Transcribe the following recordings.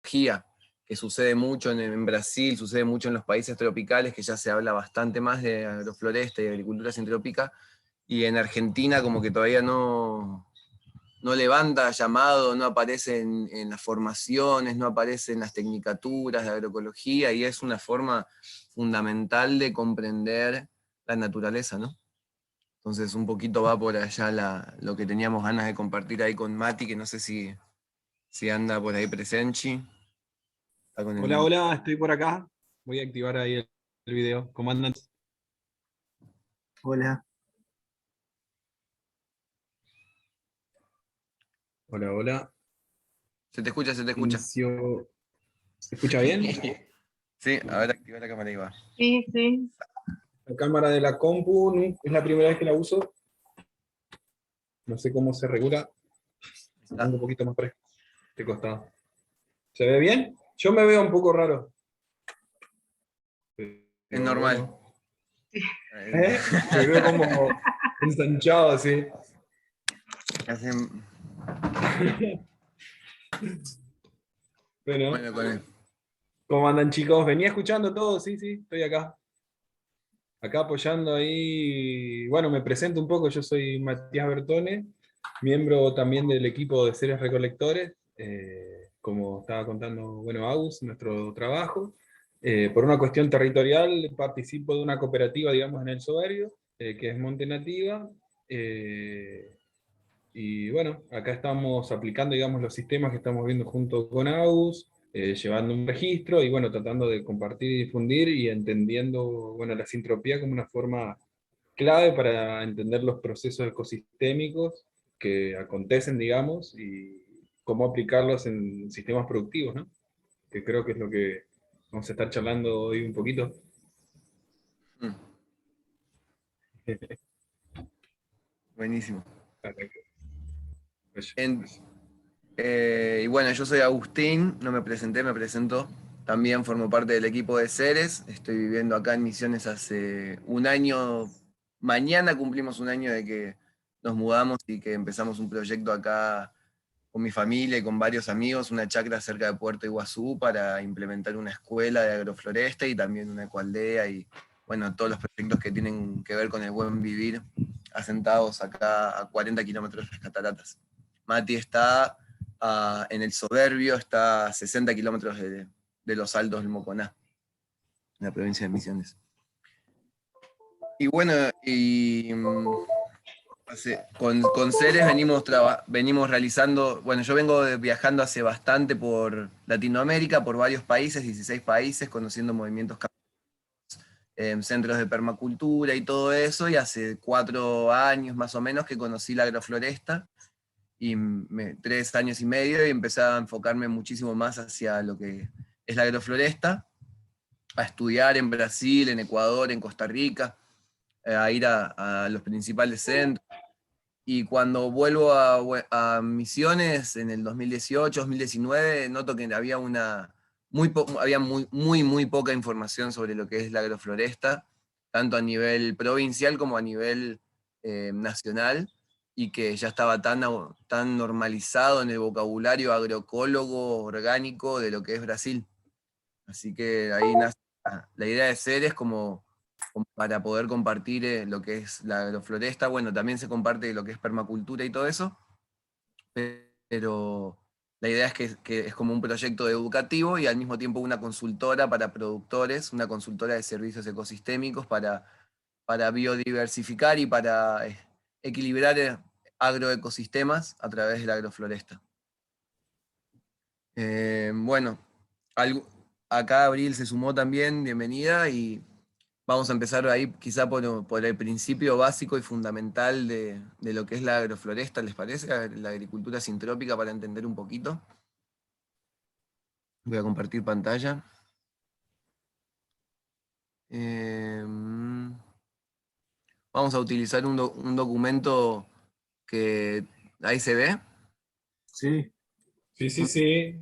agroecología, que sucede mucho en Brasil, sucede mucho en los países tropicales, que ya se habla bastante más de agrofloresta y agricultura sintrópica, y en Argentina como que todavía no levanta llamado, no aparece en las formaciones, no aparece en las tecnicaturas de agroecología, y es una forma fundamental de comprender la naturaleza, ¿no? Entonces un poquito va por allá lo que teníamos ganas de compartir ahí con Mati, que no sé si anda por ahí presente. Está con Hola, el... hola, estoy por acá. Voy a activar ahí el video. ¿Cómo andan? Hola. Hola, hola. Se te escucha, se te escucha. Inicio. ¿Se escucha bien? Sí, a ver, activa la cámara y va. Sí, sí. La cámara de la compu es la primera vez que la uso. No sé cómo se regula. Me pongo un poquito más para este costado. ¿Se ve bien? Yo me veo un poco raro. Es Pero normal. bueno. Me veo como ensanchado así. Hacen- Bueno, Bueno, con él. ¿cómo andan, chicos? Venía escuchando todo, sí, sí, estoy acá. Acá apoyando ahí. Bueno, me presento un poco, yo soy Matías Bertone, miembro también del equipo de Seres Recolectores, como estaba contando, bueno, Agus, nuestro trabajo. Por una cuestión territorial, participo de una cooperativa, digamos, en el Soberbio, que es Monte Nativa, y bueno, acá estamos aplicando, digamos, los sistemas que estamos viendo junto con Agus, llevando un registro y bueno, tratando de compartir y difundir y entendiendo, bueno, la sintropía como una forma clave para entender los procesos ecosistémicos que acontecen, digamos, y cómo aplicarlos en sistemas productivos, ¿no? Que creo que es lo que vamos a estar charlando hoy un poquito. Mm, buenísimo. En- y bueno, yo soy Agustín, no me presenté, me presento. También formo parte del equipo de Ceres. Estoy viviendo acá en Misiones hace un año. Mañana cumplimos un año de que nos mudamos y que empezamos un proyecto acá con mi familia y con varios amigos, una chacra cerca de Puerto Iguazú para implementar una escuela de agrofloresta y también una ecoaldea y bueno, todos los proyectos que tienen que ver con el buen vivir asentados acá a 40 kilómetros de las cataratas. Mati está en el Soberbio, está a 60 kilómetros de los Altos del Moconá, en la provincia de Misiones. Y bueno, con Ceres venimos realizando, bueno, yo vengo viajando hace bastante por Latinoamérica, por varios países, 16 países, conociendo movimientos centros de permacultura y todo eso, y hace 4 años más o menos que conocí la agrofloresta, y 3 años y medio, y empecé a enfocarme muchísimo más hacia lo que es la agrofloresta, a estudiar en Brasil, en Ecuador, en Costa Rica, a ir a los principales centros. Y cuando vuelvo a Misiones en el 2018, 2019, noto que había muy poca información sobre lo que es la agrofloresta, tanto a nivel provincial como a nivel nacional, y que ya estaba tan normalizado en el vocabulario agroecólogo orgánico de lo que es Brasil. Así que ahí nace la idea de Ceres como para poder compartir lo que es la agrofloresta. Bueno, también se comparte lo que es permacultura y todo eso, pero la idea es que es como un proyecto educativo y al mismo tiempo una consultora para productores, una consultora de servicios ecosistémicos para biodiversificar y para equilibrar agroecosistemas a través de la agrofloresta. Bueno, acá Abril se sumó también, bienvenida, y vamos a empezar ahí quizá por el principio básico y fundamental de lo que es la agrofloresta, ¿les parece? La agricultura sintrópica, para entender un poquito. Voy a compartir pantalla. Vamos a utilizar un documento que ahí se ve. Sí, sí, sí, sí.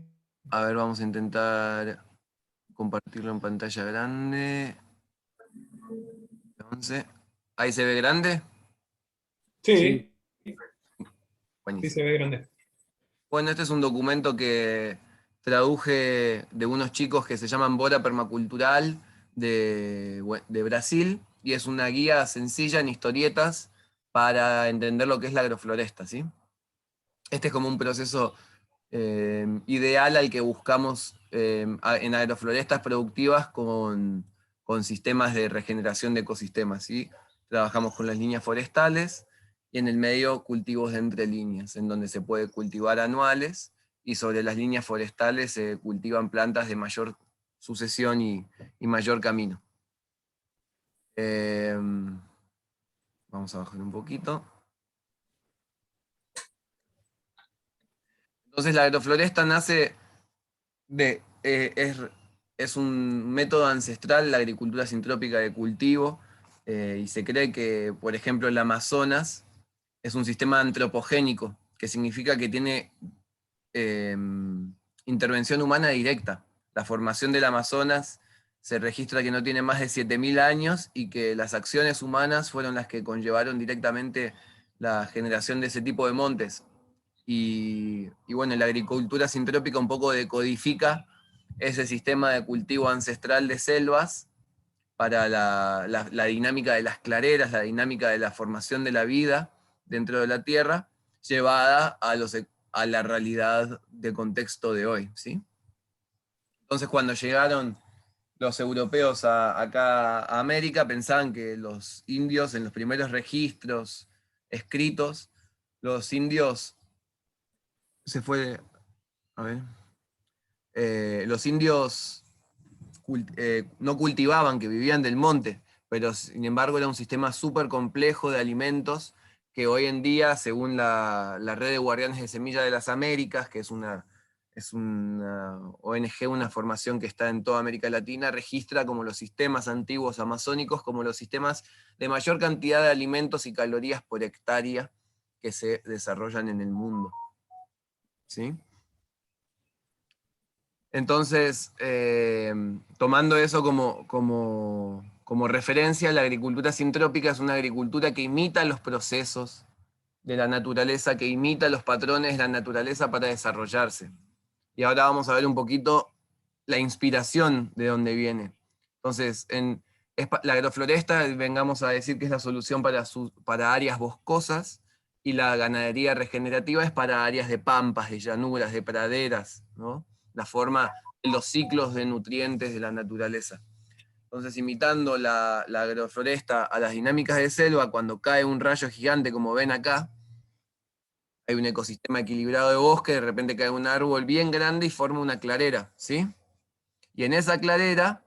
A ver, vamos a intentar compartirlo en pantalla grande. 11. ¿Ahí se ve grande? Sí, sí Buenísimo. se ve grande. Bueno, este es un documento que traduje de unos chicos que se llaman Bora Permacultural de Brasil, y es una guía sencilla en historietas para entender lo que es la agrofloresta, ¿sí? Este es como un proceso ideal al que buscamos en agroflorestas productivas con sistemas de regeneración de ecosistemas, ¿sí? Trabajamos con las líneas forestales y en el medio cultivos de entre líneas, en donde se puede cultivar anuales, y sobre las líneas forestales se cultivan plantas de mayor sucesión y mayor camino. Vamos a bajar un poquito. Entonces la agrofloresta nace es un método ancestral, la agricultura sintrópica de cultivo, y se cree que, por ejemplo, el Amazonas es un sistema antropogénico, que significa que tiene eh, intervención humana directa. La formación del Amazonas se registra que no tiene más de 7.000 años, y que las acciones humanas fueron las que conllevaron directamente la generación de ese tipo de montes. Y bueno, la agricultura sintrópica un poco decodifica ese sistema de cultivo ancestral de selvas para la dinámica de las clareras, la dinámica de la formación de la vida dentro de la tierra, llevada a la realidad de contexto de hoy, ¿sí? Entonces, cuando llegaron los europeos acá a América, pensaban que los indios, en los primeros registros escritos, los indios se fue, a ver, los indios no cultivaban, que vivían del monte, pero sin embargo era un sistema súper complejo de alimentos que hoy en día, según la Red de Guardianes de Semilla de las Américas, que es una ONG, una formación que está en toda América Latina, registra como los sistemas antiguos amazónicos, como los sistemas de mayor cantidad de alimentos y calorías por hectárea que se desarrollan en el mundo, ¿sí? Entonces, tomando eso como referencia, la agricultura sintrópica es una agricultura que imita los procesos de la naturaleza, que imita los patrones de la naturaleza para desarrollarse. Y ahora vamos a ver un poquito la inspiración de dónde viene. Entonces, la agrofloresta, vengamos a decir que es la solución para áreas boscosas, y la ganadería regenerativa es para áreas de pampas, de llanuras, de praderas, ¿no? La forma de los ciclos de nutrientes de la naturaleza. Entonces, imitando la agrofloresta a las dinámicas de selva, cuando cae un rayo gigante, como ven acá, hay un ecosistema equilibrado de bosque, de repente cae un árbol bien grande y forma una clarera, ¿sí? Y en esa clarera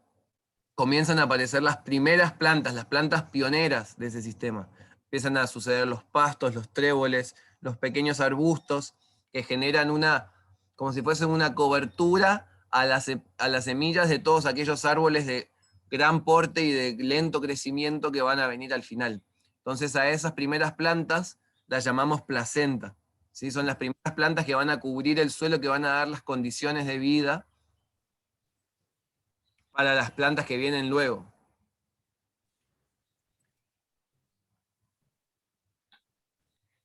comienzan a aparecer las primeras plantas, las plantas pioneras de ese sistema. Empiezan a suceder los pastos, los tréboles, los pequeños arbustos que generan como si fuesen una cobertura a las semillas de todos aquellos árboles de gran porte y de lento crecimiento que van a venir al final. Entonces a esas primeras plantas las llamamos placenta, ¿sí? Son las primeras plantas que van a cubrir el suelo, que van a dar las condiciones de vida para las plantas que vienen luego.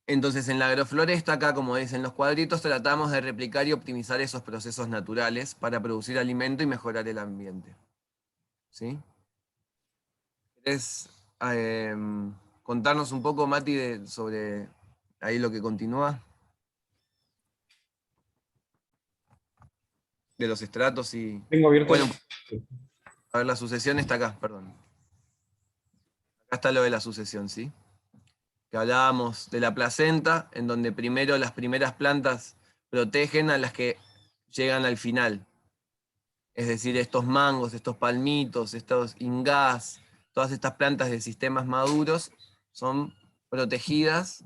Entonces, en la agrofloresta, acá, como dicen los cuadritos, tratamos de replicar y optimizar esos procesos naturales para producir alimento y mejorar el ambiente, ¿sí? ¿Querés contarnos un poco, Mati, sobre ahí lo que continúa? De los estratos y... Tengo abierto. Bueno, a ver, la sucesión está acá, perdón. Acá está lo de la sucesión, ¿sí? Que hablábamos de la placenta, en donde primero las primeras plantas protegen a las que llegan al final. Es decir, estos mangos, estos palmitos, estos ingás, todas estas plantas de sistemas maduros son protegidas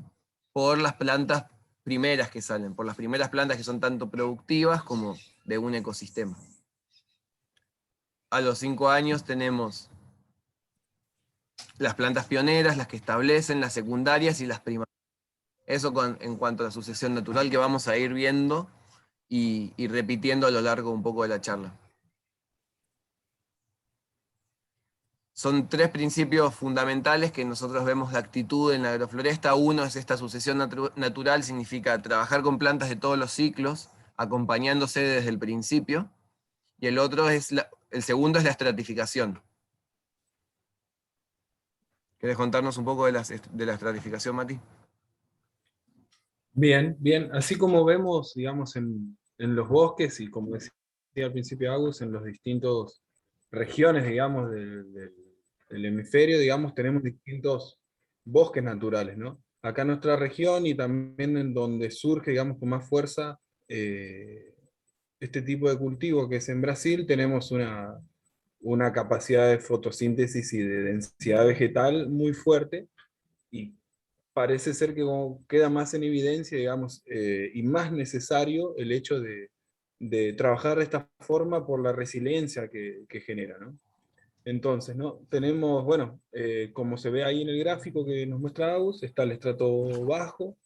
por las plantas primeras que salen, por las primeras plantas que son tanto productivas como de un ecosistema. A los 5 años tenemos las plantas pioneras, las que establecen, las secundarias y las primarias. Eso en cuanto a la sucesión natural, que vamos a ir viendo y repitiendo a lo largo un poco de la charla. Son 3 principios fundamentales que nosotros vemos de actitud en la agrofloresta. Uno es esta sucesión natural, significa trabajar con plantas de todos los ciclos, acompañándose desde el principio, y el otro es el segundo es la estratificación. ¿Querés contarnos un poco de la estratificación, Mati? Bien, bien. Así como vemos, digamos, en los bosques, y como decía al principio Agus, en las distintas regiones, digamos, del hemisferio, digamos, tenemos distintos bosques naturales, ¿no? Acá en nuestra región y también en donde surge, digamos, con más fuerza este tipo de cultivo, que es en Brasil, tenemos una capacidad de fotosíntesis y de densidad vegetal muy fuerte, y parece ser que como queda más en evidencia, digamos, y más necesario el hecho de trabajar de esta forma por la resiliencia que genera, ¿no? Entonces, ¿no? Tenemos, bueno, como se ve ahí en el gráfico que nos muestra Agus, está el estrato bajo,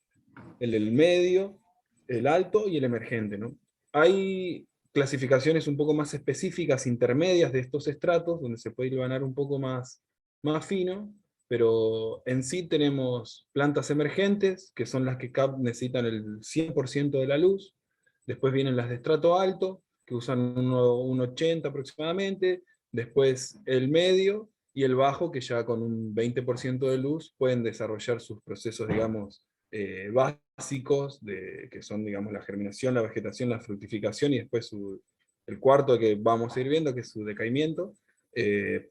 el del medio, el alto y el emergente, ¿no? Hay clasificaciones un poco más específicas, intermedias de estos estratos, donde se puede ganar un poco más fino, pero en sí tenemos plantas emergentes, que son las que necesitan el 100% de la luz. Después vienen las de estrato alto, que usan un 80 aproximadamente. Después el medio y el bajo, que ya con un 20% de luz pueden desarrollar sus procesos, digamos, básicos, que son, digamos, la germinación, la vegetación, la fructificación, y después el cuarto que vamos a ir viendo, que es su decaimiento.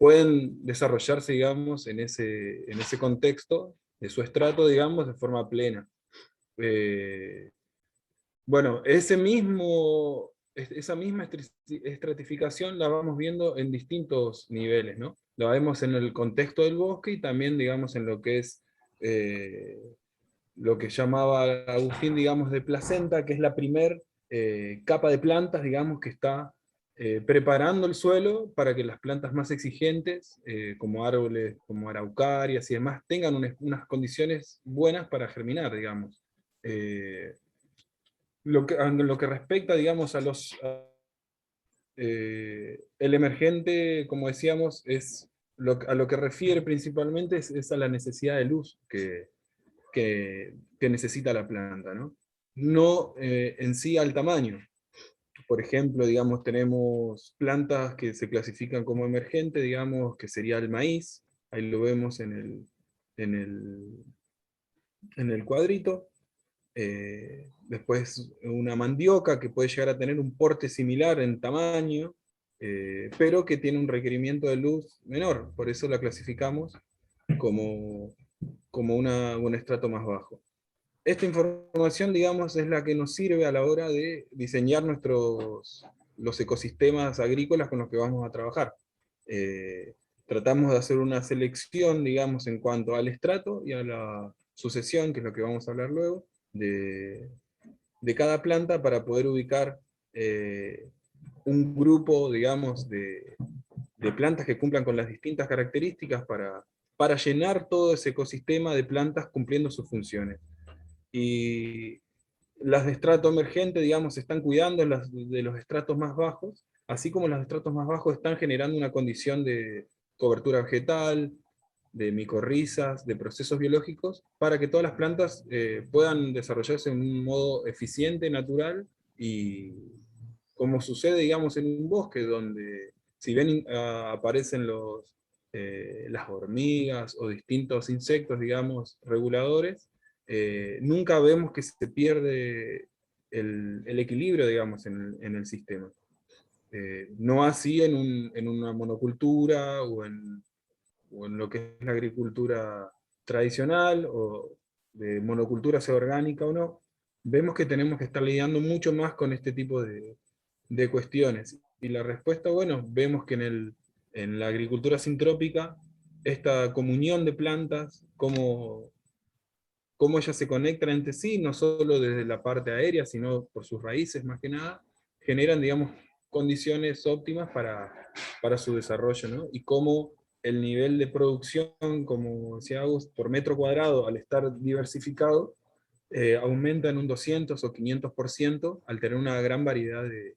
Pueden desarrollarse, digamos, en ese contexto de su estrato, digamos, de forma plena. Eh, bueno, esa misma estratificación la vamos viendo en distintos niveles, ¿no? La vemos en el contexto del bosque y también, digamos, en lo que es lo que llamaba Agustín, digamos, de placenta, que es la primer capa de plantas, digamos, que está preparando el suelo para que las plantas más exigentes, como árboles, como araucarias y demás, tengan unas condiciones buenas para germinar, digamos. En lo que respecta, digamos, el emergente, como decíamos, a lo que refiere principalmente es a la necesidad de luz que necesita la planta, ¿no? No en sí al tamaño. Por ejemplo, digamos, tenemos plantas que se clasifican como emergente, digamos, que sería el maíz, ahí lo vemos en el, en el cuadrito. Después una mandioca que puede llegar a tener un porte similar en tamaño, pero que tiene un requerimiento de luz menor, por eso la clasificamos como, como un estrato más bajo. Esta información, digamos, es la que nos sirve a la hora de diseñar los ecosistemas agrícolas con los que vamos a trabajar. Tratamos de hacer una selección, digamos, en cuanto al estrato y a la sucesión, que es lo que vamos a hablar luego, de, de cada planta para poder ubicar un grupo, digamos, de plantas que cumplan con las distintas características para llenar todo ese ecosistema de plantas cumpliendo sus funciones. Y las de estrato emergente, digamos, están cuidando de los estratos más bajos, así como los estratos más bajos están generando una condición de cobertura vegetal, de micorrizas, de procesos biológicos, para que todas las plantas puedan desarrollarse de un modo eficiente, natural, y como sucede, digamos, en un bosque, donde si bien aparecen las hormigas o distintos insectos, digamos, reguladores, nunca vemos que se pierde el equilibrio, digamos, en el sistema. No así en una monocultura o en lo que es la agricultura tradicional, o de monocultura, sea orgánica o no. Vemos que tenemos que estar lidiando mucho más con este tipo de cuestiones. Y la respuesta, bueno, vemos que en la agricultura sintrópica, esta comunión de plantas, cómo ellas se conectan entre sí, no solo desde la parte aérea, sino por sus raíces más que nada, generan, digamos, condiciones óptimas para su desarrollo, ¿no? Y cómo el nivel de producción, como decía Agus, por metro cuadrado, al estar diversificado, aumenta en un 200 o 500% al tener una gran variedad de,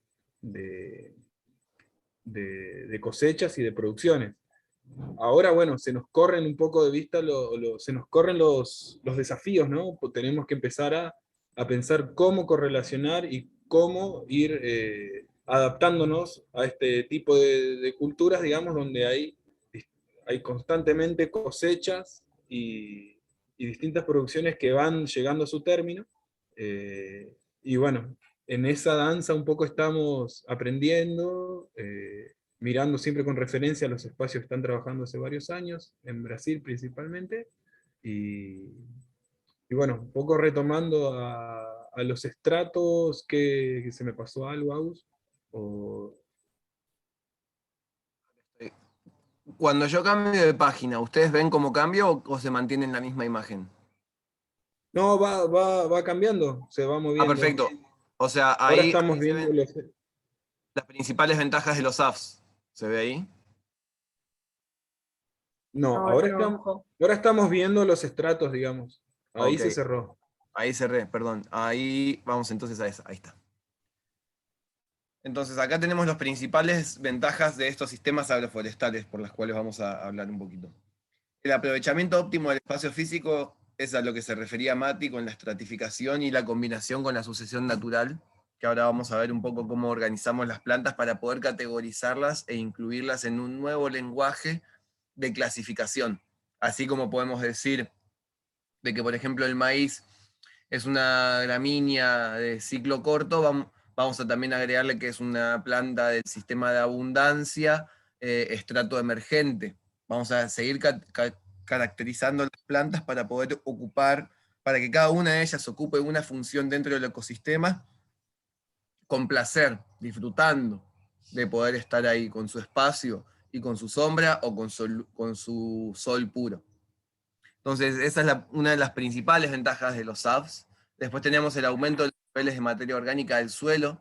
de cosechas y de producciones. Ahora, bueno, se nos corren un poco de vista, se nos corren los desafíos, ¿no? Pues tenemos que empezar a pensar cómo correlacionar y cómo ir adaptándonos a este tipo de culturas, digamos, donde hay constantemente cosechas y distintas producciones que van llegando a su término. Y bueno, en esa danza un poco estamos aprendiendo, mirando siempre con referencia a los espacios que están trabajando hace varios años, en Brasil principalmente, y, y bueno, un poco retomando a los estratos, que se me pasó algo, Agus, o... Cuando yo cambio de página, ¿ustedes ven cómo cambio o se mantiene en la misma imagen? No, va cambiando, se va Ah, moviendo. perfecto. O sea, Ahora ahí estamos se viendo ven los... las principales ventajas de los apps. ¿Se ve ahí? No, Ahora no. ahora estamos viendo los estratos, digamos. Ahí Ok, se cerró. ahí cerré, perdón. Ahí vamos entonces a esa. Ahí está. Entonces, acá tenemos las principales ventajas de estos sistemas agroforestales por las cuales vamos a hablar un poquito. El aprovechamiento óptimo del espacio físico es a lo que se refería Mati con la estratificación y la combinación con la sucesión natural, que ahora vamos a ver un poco cómo organizamos las plantas para poder categorizarlas e incluirlas en un nuevo lenguaje de clasificación. Así como podemos decir de que, por ejemplo, el maíz es una gramínea de ciclo corto, vamos a también agregarle que es una planta del sistema de abundancia, estrato emergente. Vamos a seguir caracterizando las plantas para poder ocupar, para que cada una de ellas ocupe una función dentro del ecosistema con placer, disfrutando de poder estar ahí con su espacio y con su sombra o con su sol puro. Entonces, esa es una de las principales ventajas de los apps. Después tenemos el aumento de los niveles de materia orgánica del suelo,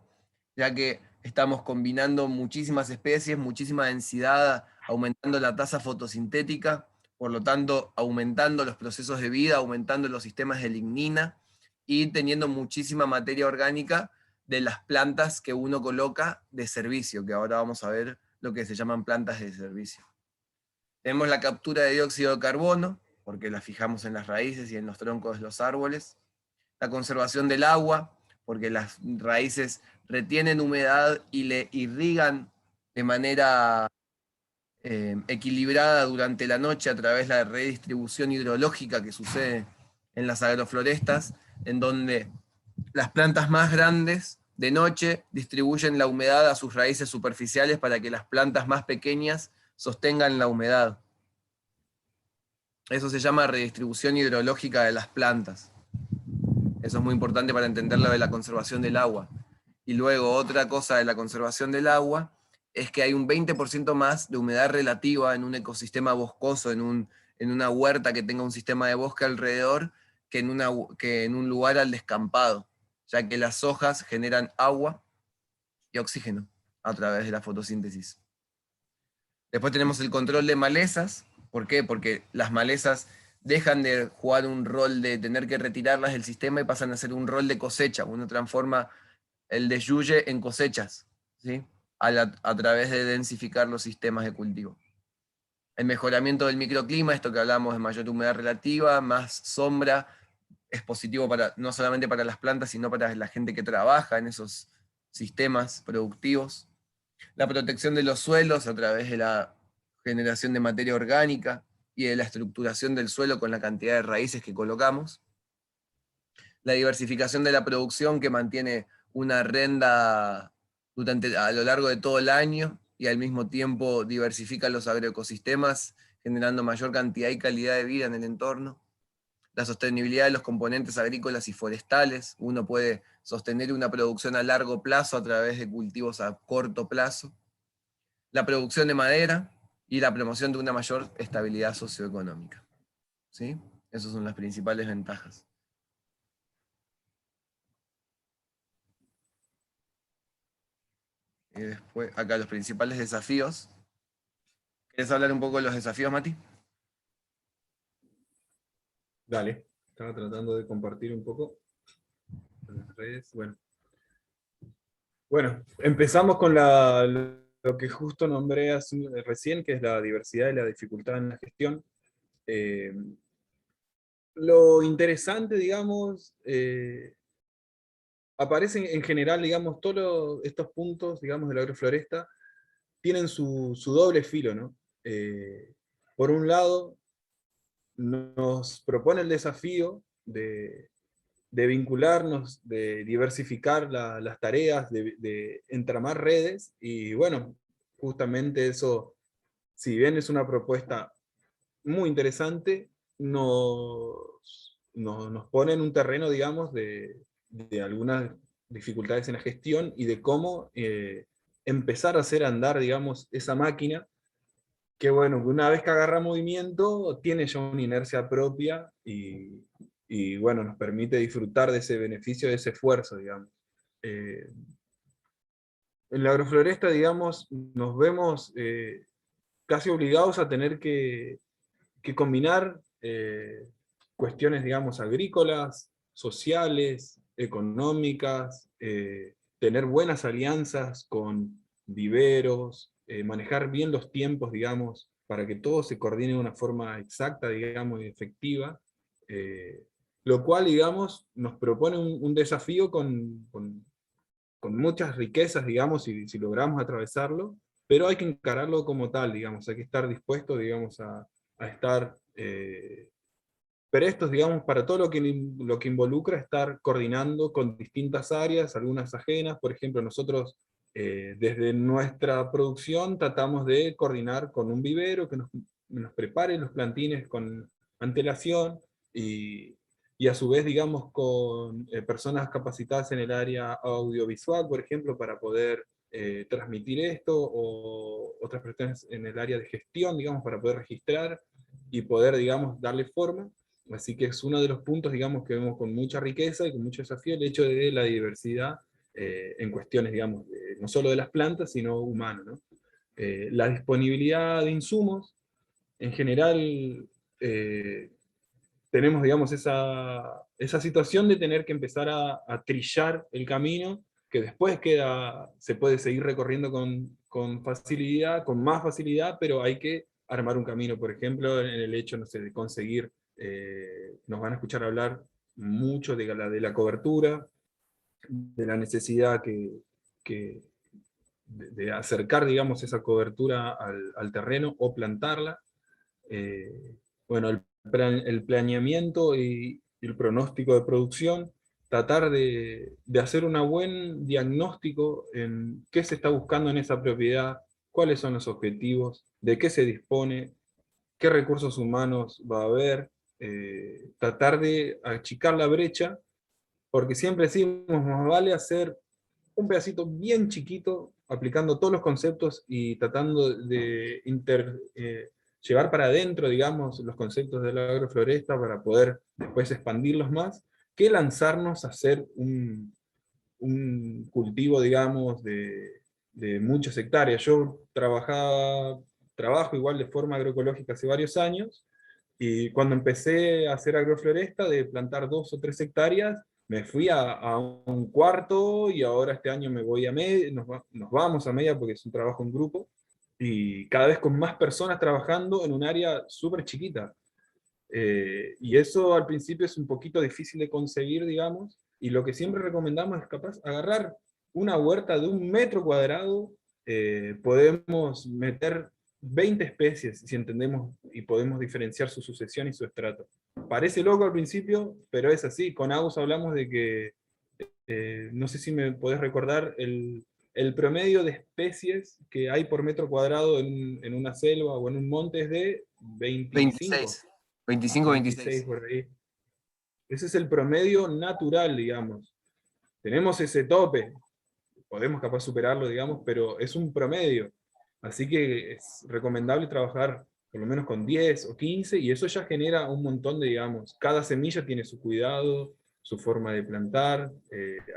ya que estamos combinando muchísimas especies, muchísima densidad, aumentando la tasa fotosintética, por lo tanto, aumentando los procesos de vida, aumentando los sistemas de lignina y teniendo muchísima materia orgánica de las plantas que uno coloca de servicio, que ahora vamos a ver lo que se llaman plantas de servicio. Tenemos la captura de dióxido de carbono, porque la fijamos en las raíces y en los troncos de los árboles. La conservación del agua, porque las raíces retienen humedad y le irrigan de manera equilibrada durante la noche a través de la redistribución hidrológica que sucede en las agroflorestas, en donde las plantas más grandes de noche distribuyen la humedad a sus raíces superficiales para que las plantas más pequeñas sostengan la humedad. Eso se llama redistribución hidrológica de las plantas. Eso es muy importante para entender lo de la conservación del agua. Y luego otra cosa de la conservación del agua es que hay un 20% más de humedad relativa en un ecosistema boscoso, en una huerta que tenga un sistema de bosque alrededor, que en un lugar al descampado, ya que las hojas generan agua y oxígeno a través de la fotosíntesis. Después tenemos el control de malezas. ¿Por qué? Porque las malezas dejan de jugar un rol de tener que retirarlas del sistema y pasan a ser un rol de cosecha. Uno transforma el desyuye en cosechas, ¿sí? A través de densificar los sistemas de cultivo. El mejoramiento del microclima, esto que hablamos de mayor humedad relativa, más sombra, es positivo no solamente para las plantas, sino para la gente que trabaja en esos sistemas productivos. La protección de los suelos a través de la generación de materia orgánica y de la estructuración del suelo con la cantidad de raíces que colocamos. La diversificación de la producción que mantiene una renda a lo largo de todo el año y al mismo tiempo diversifica los agroecosistemas, generando mayor cantidad y calidad de vida en el entorno. La sostenibilidad de los componentes agrícolas y forestales. Uno puede sostener una producción a largo plazo a través de cultivos a corto plazo. La producción de madera y la promoción de una mayor estabilidad socioeconómica. ¿Sí? Esas son las principales ventajas. Y después, acá los principales desafíos. ¿Quieres hablar un poco de los desafíos, Mati? Dale, estaba tratando de compartir un poco en las redes. Bueno, empezamos con lo que justo nombré recién, que es la diversidad y la dificultad en la gestión. Eh, lo interesante, digamos, aparecen en general, digamos, todos estos puntos, digamos, de la agrofloresta tienen su doble filo, ¿no? Por un lado, nos propone el desafío de vincularnos, de diversificar las tareas, de entramar redes, y bueno, justamente eso, si bien es una propuesta muy interesante, nos pone en un terreno, digamos, de algunas dificultades en la gestión y de cómo empezar a hacer andar, digamos, esa máquina, que bueno, que una vez que agarra movimiento, tiene ya una inercia propia y bueno, nos permite disfrutar de ese beneficio, de ese esfuerzo, digamos. Eh, en la agrofloresta, digamos, nos vemos casi obligados a tener que combinar cuestiones, digamos, agrícolas, sociales, económicas, tener buenas alianzas con viveros, manejar bien los tiempos, digamos, para que todo se coordine de una forma exacta, digamos, y efectiva, eh, lo cual, digamos, nos propone un desafío con muchas riquezas, digamos, si logramos atravesarlo, pero hay que encararlo como tal, digamos, hay que estar dispuesto, digamos, a estar prestos, digamos, para todo lo que involucra estar coordinando con distintas áreas, algunas ajenas. Por ejemplo, nosotros desde nuestra producción tratamos de coordinar con un vivero que nos prepare los plantines con antelación, y a su vez, digamos, con personas capacitadas en el área audiovisual, por ejemplo, para poder transmitir esto, o otras personas en el área de gestión, digamos, para poder registrar y poder, digamos, darle forma. Así que es uno de los puntos, digamos, que vemos con mucha riqueza y con mucho desafío, el hecho de la diversidad en cuestiones, digamos, no solo de las plantas, sino humanas, ¿no? La disponibilidad de insumos, en general, tenemos, digamos, esa situación de tener que empezar a trillar el camino, que después se puede seguir recorriendo con facilidad, con más facilidad, pero hay que armar un camino, por ejemplo, en el hecho, no sé, de conseguir, nos van a escuchar hablar mucho de la cobertura, de la necesidad que, de acercar, digamos, esa cobertura al terreno o plantarla. Bueno, el planeamiento y el pronóstico de producción, tratar de hacer un buen diagnóstico en qué se está buscando en esa propiedad, cuáles son los objetivos, de qué se dispone, qué recursos humanos va a haber, tratar de achicar la brecha, porque siempre decimos, más vale hacer un pedacito bien chiquito, aplicando todos los conceptos y tratando de llevar para adentro, digamos, los conceptos de la agrofloresta para poder después expandirlos más, que lanzarnos a hacer un cultivo, digamos, de muchas hectáreas. Yo trabajo igual de forma agroecológica hace varios años, y cuando empecé a hacer agrofloresta, de plantar 2 o 3 hectáreas, me fui a un cuarto, y ahora este año me voy a media, nos vamos a media porque es un trabajo en grupo, y cada vez con más personas trabajando en un área súper chiquita. Y eso al principio es un poquito difícil de conseguir, digamos, y lo que siempre recomendamos es capaz agarrar una huerta de 1 metro cuadrado, podemos meter 20 especies, si entendemos, y podemos diferenciar su sucesión y su estrato. Parece loco al principio, pero es así. Con Agus hablamos de que, no sé si me podés recordar, el promedio de especies que hay por metro cuadrado en una selva o en un monte es de 25. 26, 25, 26 26. por ahí. Ese es el promedio natural, digamos. Tenemos ese tope, podemos capaz superarlo, digamos, pero es un promedio. Así que es recomendable trabajar por lo menos con 10 o 15, y eso ya genera un montón de, digamos, cada semilla tiene su cuidado, su forma de plantar,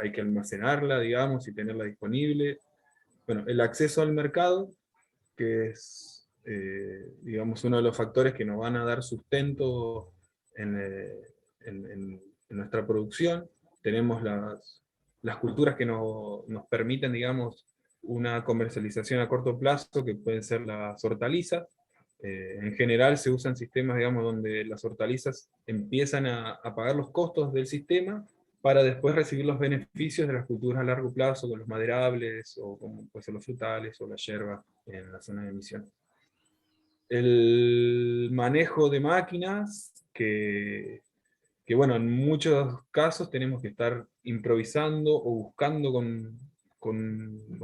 hay que almacenarla, digamos, y tenerla disponible. Bueno, el acceso al mercado, que es, digamos, uno de los factores que nos van a dar sustento en nuestra producción. Tenemos las culturas que nos permiten, digamos, una comercialización a corto plazo, que pueden ser las hortalizas. En general se usan sistemas, digamos, donde las hortalizas empiezan a pagar los costos del sistema para después recibir los beneficios de las culturas a largo plazo, con los maderables, o como pueden ser los frutales, o la yerba en la zona de emisión. El manejo de máquinas, que bueno, en muchos casos tenemos que estar improvisando o buscando con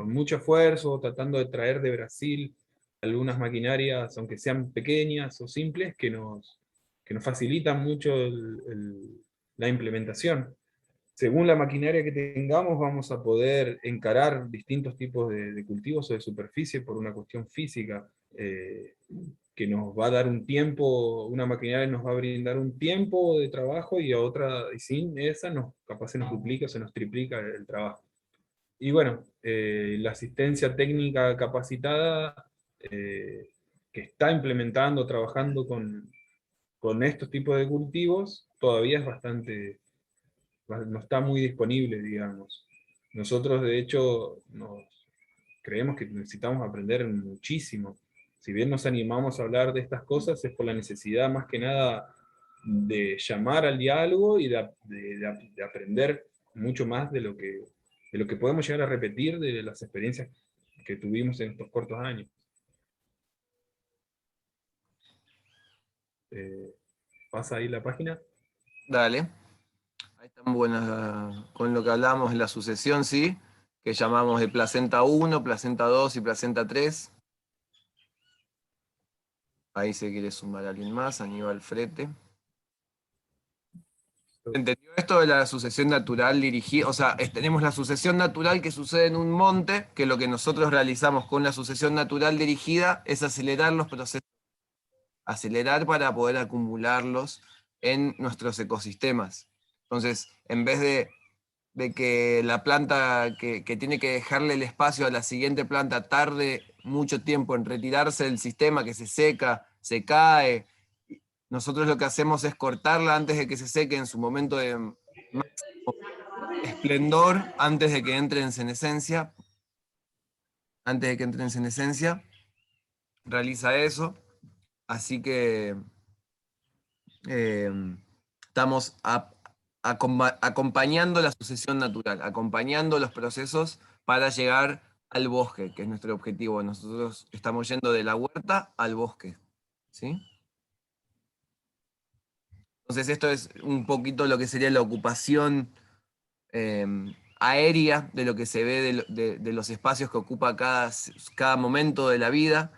mucho esfuerzo, tratando de traer de Brasil algunas maquinarias, aunque sean pequeñas o simples, que nos facilitan mucho la implementación. Según la maquinaria que tengamos, vamos a poder encarar distintos tipos de cultivos o de superficie por una cuestión física, que nos va a dar un tiempo, una maquinaria nos va a brindar un tiempo de trabajo, y a otra, y sin esa, capaz se nos duplica, se nos triplica el trabajo. Y bueno, la asistencia técnica capacitada, que está implementando, trabajando con estos tipos de cultivos, todavía es no está muy disponible, digamos. Nosotros, de hecho, creemos que necesitamos aprender muchísimo. Si bien nos animamos a hablar de estas cosas, es por la necesidad más que nada de llamar al diálogo y de aprender mucho más de lo que podemos llegar a repetir de las experiencias que tuvimos en estos cortos años. ¿Pasa ahí la página? Dale. Ahí están buenas con lo que hablamos de la sucesión, sí, que llamamos de placenta 1, placenta 2 y placenta 3. Ahí se quiere sumar alguien más, Aníbal Frete. ¿Entendió esto de la sucesión natural dirigida? O sea, tenemos la sucesión natural que sucede en un monte, que lo que nosotros realizamos con la sucesión natural dirigida es acelerar los procesos, acelerar para poder acumularlos en nuestros ecosistemas. Entonces, en vez de que la planta que tiene que dejarle el espacio a la siguiente planta tarde mucho tiempo en retirarse del sistema, que se seca, se cae, nosotros lo que hacemos es cortarla antes de que se seque en su momento de máximo esplendor, antes de que entre en senescencia, realiza eso. Así que estamos acompañando la sucesión natural, acompañando los procesos para llegar al bosque, que es nuestro objetivo. Nosotros estamos yendo de la huerta al bosque, ¿sí? Entonces esto es un poquito lo que sería la ocupación aérea de lo que se ve de los espacios que ocupa cada momento de la vida,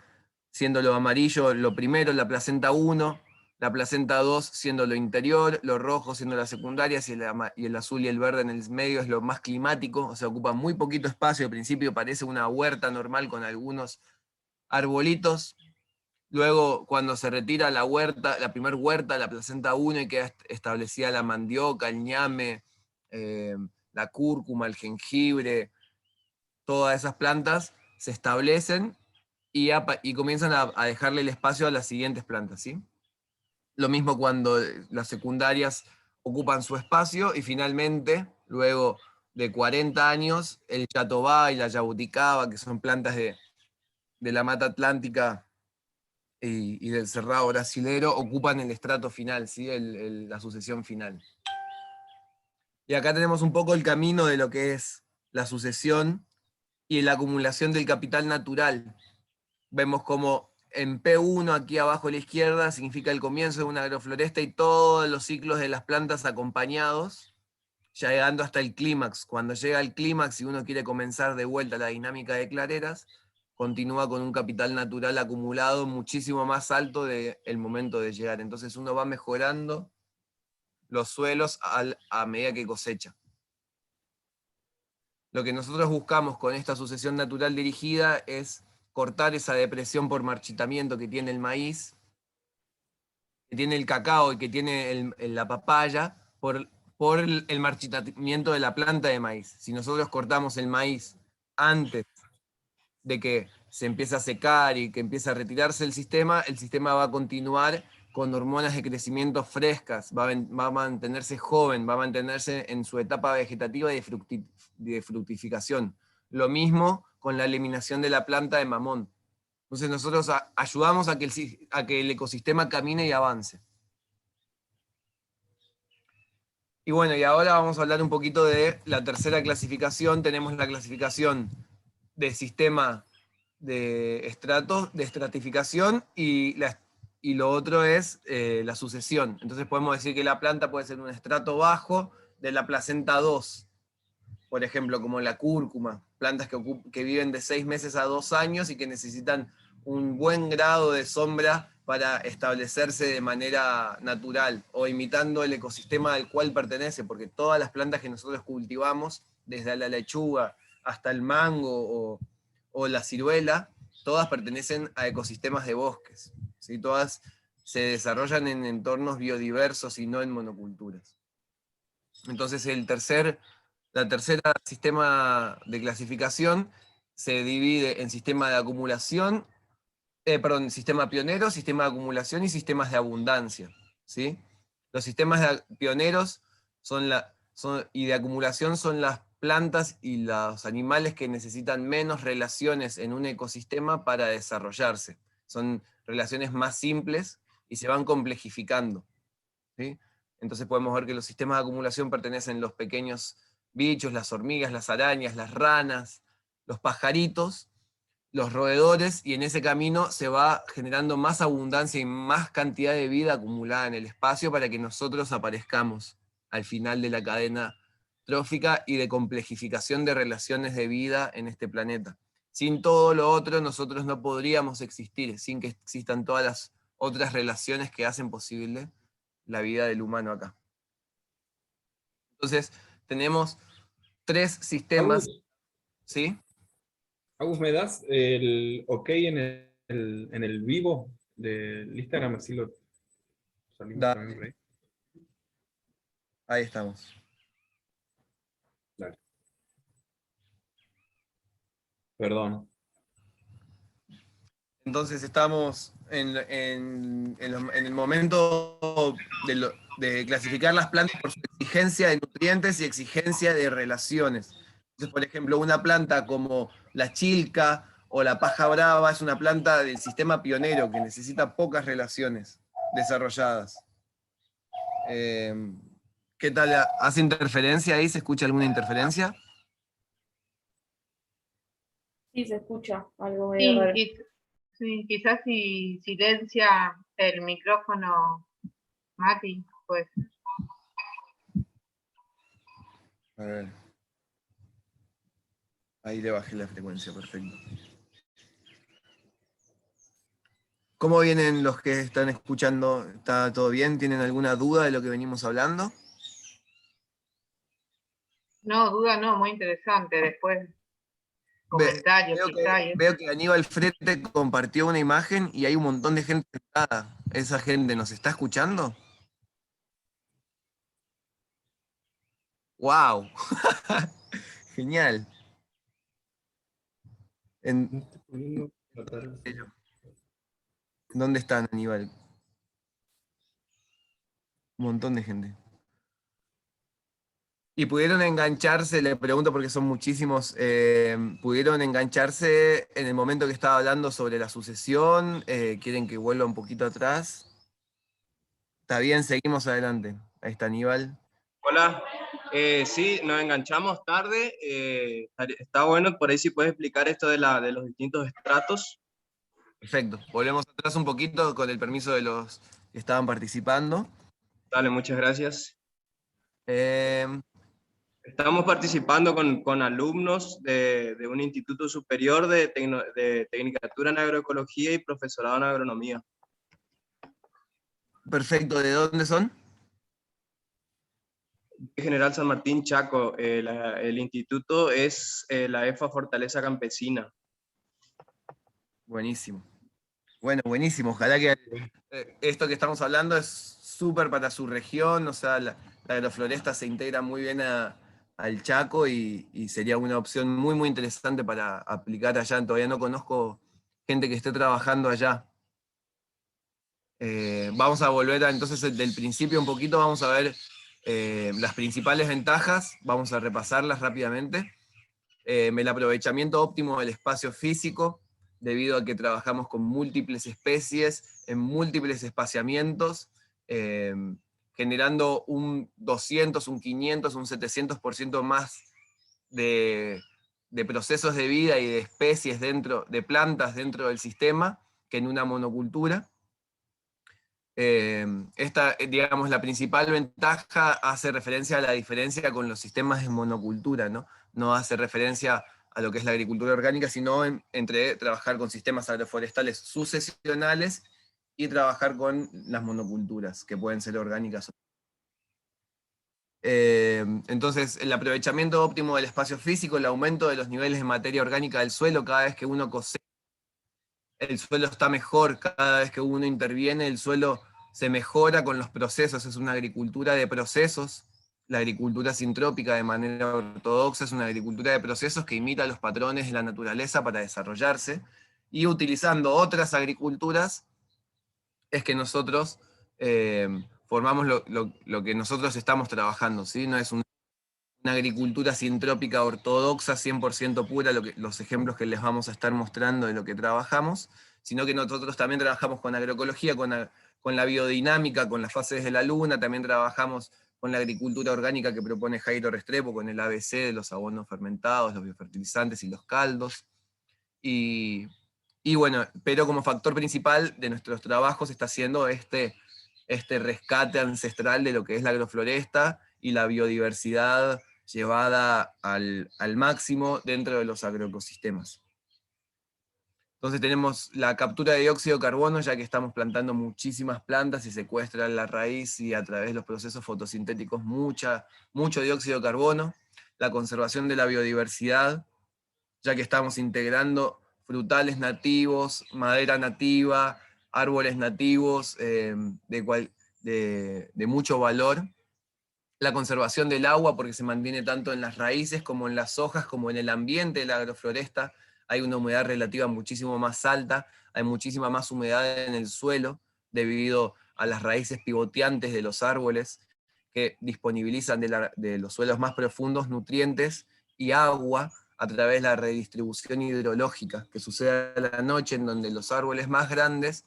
siendo lo amarillo lo primero, la placenta 1, la placenta 2 siendo lo interior, lo rojo siendo las secundarias, y el azul y el verde en el medio es lo más climático, o sea, ocupa muy poquito espacio. Al principio parece una huerta normal con algunos arbolitos. Luego, cuando se retira la huerta, la primer huerta, la placenta 1, y queda establecida la mandioca, el ñame, la cúrcuma, el jengibre, todas esas plantas se establecen y comienzan a dejarle el espacio a las siguientes plantas, ¿sí? Lo mismo cuando las secundarias ocupan su espacio, y finalmente, luego de 40 años, el yatobá y la yabuticaba, que son plantas de la mata atlántica y del cerrado brasilero, ocupan el estrato final, ¿sí? La sucesión final. Y acá tenemos un poco el camino de lo que es la sucesión y la acumulación del capital natural. Vemos como en P1, aquí abajo a la izquierda, significa el comienzo de una agrofloresta y todos los ciclos de las plantas acompañados, ya llegando hasta el clímax. Cuando llega el clímax y uno quiere comenzar de vuelta la dinámica de clareras, continúa con un capital natural acumulado muchísimo más alto del momento de llegar. Entonces uno va mejorando los suelos a medida que cosecha. Lo que nosotros buscamos con esta sucesión natural dirigida es cortar esa depresión por marchitamiento que tiene el maíz, que tiene el cacao y que tiene la papaya, por el marchitamiento de la planta de maíz. Si nosotros cortamos el maíz antes de que se empiece a secar y que empiece a retirarse el sistema va a continuar con hormonas de crecimiento frescas, va a mantenerse joven, va a mantenerse en su etapa vegetativa de fructificación. Lo mismo con la eliminación de la planta de mamón. Entonces nosotros ayudamos a que el ecosistema camine y avance. Y bueno, y ahora vamos a hablar un poquito de la tercera clasificación. Tenemos la clasificación de sistema de estratos, de estratificación, y lo otro es la sucesión. Entonces podemos decir que la planta puede ser un estrato bajo de la placenta 2, por ejemplo, como la cúrcuma, plantas que viven de 6 meses a 2 años y que necesitan un buen grado de sombra para establecerse de manera natural o imitando el ecosistema al cual pertenece, porque todas las plantas que nosotros cultivamos, desde la lechuga hasta el mango o la ciruela, todas pertenecen a ecosistemas de bosques, ¿sí? Todas se desarrollan en entornos biodiversos y no en monoculturas. Entonces la tercera sistema de clasificación se divide en sistema de acumulación, sistema pionero, sistema de acumulación y sistemas de abundancia, ¿sí? Los sistemas pioneros y de acumulación son las plantas y los animales que necesitan menos relaciones en un ecosistema para desarrollarse. Son relaciones más simples y se van complejificando, ¿sí? Entonces podemos ver que los sistemas de acumulación pertenecen los pequeños bichos, las hormigas, las arañas, las ranas, los pajaritos, los roedores, y en ese camino se va generando más abundancia y más cantidad de vida acumulada en el espacio para que nosotros aparezcamos al final de la cadena trófica y de complejificación de relaciones de vida en este planeta. Sin todo lo otro, nosotros no podríamos existir, sin que existan todas las otras relaciones que hacen posible la vida del humano acá. Entonces, tenemos 3 sistemas, Agus, ¿sí? Agus, ¿me das el ok en el vivo del Instagram? Así lo salimos también por Dale, ahí. ahí estamos. Dale. Perdón. Entonces estamos en el momento de clasificar las plantas por su exigencia de nutrientes y exigencia de relaciones. Entonces, por ejemplo, una planta como la chilca o la paja brava es una planta del sistema pionero que necesita pocas relaciones desarrolladas. ¿Qué tal? ¿Hace interferencia ahí? ¿Se escucha alguna interferencia? Sí, se escucha algo medio Sí, raro. sí, quizás si silencia el micrófono, Mati, pues. A ver. Ahí le bajé la frecuencia, perfecto. ¿Cómo vienen los que están escuchando? ¿Está todo bien? ¿Tienen alguna duda de lo que venimos hablando? No, duda no, muy interesante. Después comentarios quizá. Veo que Aníbal Frete compartió una imagen y hay un montón de gente sentada. ¿Esa gente nos está escuchando? ¡Wow! Genial. ¿Dónde están, Aníbal? Un montón de gente. Y pudieron engancharse, le pregunto porque son muchísimos, pudieron engancharse en el momento que estaba hablando sobre la sucesión. ¿Quieren que vuelva un poquito atrás? Está bien, seguimos adelante. Ahí está Aníbal. Hola, sí, nos enganchamos tarde. Está bueno, por ahí si puedes explicar esto de los distintos estratos. Perfecto. Volvemos atrás un poquito con el permiso de los que estaban participando. Dale, muchas gracias. Eh, Estamos participando con alumnos de un instituto superior de Tecnicatura en Agroecología y profesorado en Agronomía. perfecto. ¿De dónde son? General San Martín, Chaco. El instituto es la EFA Fortaleza Campesina. Buenísimo. Bueno, buenísimo. Ojalá que esto que estamos hablando es súper para su región. O sea, la agrofloresta se integra muy bien al Chaco y sería una opción muy, muy interesante para aplicar allá. Todavía no conozco gente que esté trabajando allá. Vamos a volver entonces del principio un poquito, vamos a ver las principales ventajas, vamos a repasarlas rápidamente. El aprovechamiento óptimo del espacio físico, debido a que trabajamos con múltiples especies, en múltiples espaciamientos, generando un 200, un 500, un 700% más de procesos de vida y de especies de plantas dentro del sistema que en una monocultura. Esta, digamos, la principal ventaja hace referencia a la diferencia con los sistemas de monocultura, ¿no? No hace referencia a lo que es la agricultura orgánica, sino entre trabajar con sistemas agroforestales sucesionales y trabajar con las monoculturas, que pueden ser orgánicas. Entonces, el aprovechamiento óptimo del espacio físico, el aumento de los niveles de materia orgánica del suelo, cada vez que uno cosecha, el suelo está mejor, cada vez que uno interviene, el suelo se mejora con los procesos, es una agricultura de procesos. La agricultura sintrópica de manera ortodoxa es una agricultura de procesos que imita los patrones de la naturaleza para desarrollarse, y utilizando otras agriculturas es que nosotros formamos lo que nosotros estamos trabajando, ¿sí? No es una agricultura sintrópica ortodoxa 100% pura, los ejemplos que les vamos a estar mostrando de lo que trabajamos, sino que nosotros también trabajamos con agroecología, con la biodinámica, con las fases de la luna, también trabajamos con la agricultura orgánica que propone Jairo Restrepo, con el ABC de los abonos fermentados, los biofertilizantes y los caldos. Y bueno, pero como factor principal de nuestros trabajos está siendo este rescate ancestral de lo que es la agrofloresta y la biodiversidad llevada al máximo dentro de los agroecosistemas. Entonces tenemos la captura de dióxido de carbono, ya que estamos plantando muchísimas plantas y secuestran la raíz y a través de los procesos fotosintéticos mucho dióxido de carbono. La conservación de la biodiversidad, ya que estamos integrando frutales nativos, madera nativa, árboles nativos de mucho valor. La conservación del agua, porque se mantiene tanto en las raíces como en las hojas, como en el ambiente de la agrofloresta. Hay una humedad relativa muchísimo más alta, hay muchísima más humedad en el suelo, debido a las raíces pivoteantes de los árboles, que disponibilizan de los suelos más profundos nutrientes y agua a través de la redistribución hidrológica, que sucede a la noche, en donde los árboles más grandes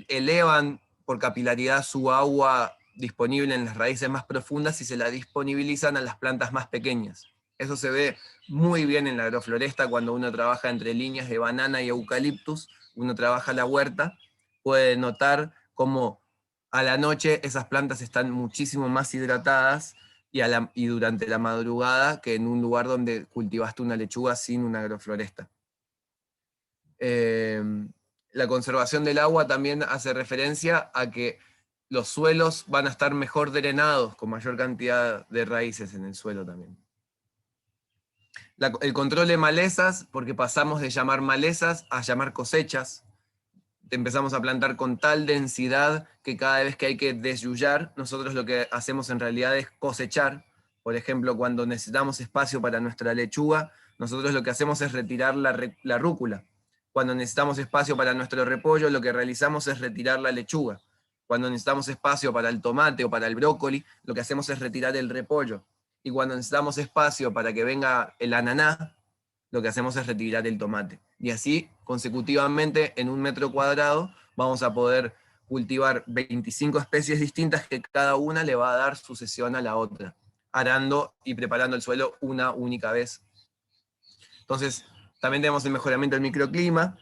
elevan por capilaridad su agua disponible en las raíces más profundas y se la disponibilizan a las plantas más pequeñas. Eso se ve muy bien en la agrofloresta cuando uno trabaja entre líneas de banana y eucaliptus, uno trabaja la huerta, puede notar cómo a la noche esas plantas están muchísimo más hidratadas y durante la madrugada que en un lugar donde cultivaste una lechuga sin una agrofloresta. La conservación del agua también hace referencia a que los suelos van a estar mejor drenados, con mayor cantidad de raíces en el suelo también. El control de malezas, porque pasamos de llamar malezas a llamar cosechas. Empezamos a plantar con tal densidad que cada vez que hay que desyullar, nosotros lo que hacemos en realidad es cosechar. Por ejemplo, cuando necesitamos espacio para nuestra lechuga, nosotros lo que hacemos es retirar la rúcula. Cuando necesitamos espacio para nuestro repollo, lo que realizamos es retirar la lechuga. Cuando necesitamos espacio para el tomate o para el brócoli, lo que hacemos es retirar el repollo. Y cuando necesitamos espacio para que venga el ananá, lo que hacemos es retirar el tomate. Y así, consecutivamente, en 1 metro cuadrado, vamos a poder cultivar 25 especies distintas que cada una le va a dar sucesión a la otra, arando y preparando el suelo una única vez. Entonces, también tenemos el mejoramiento del microclima,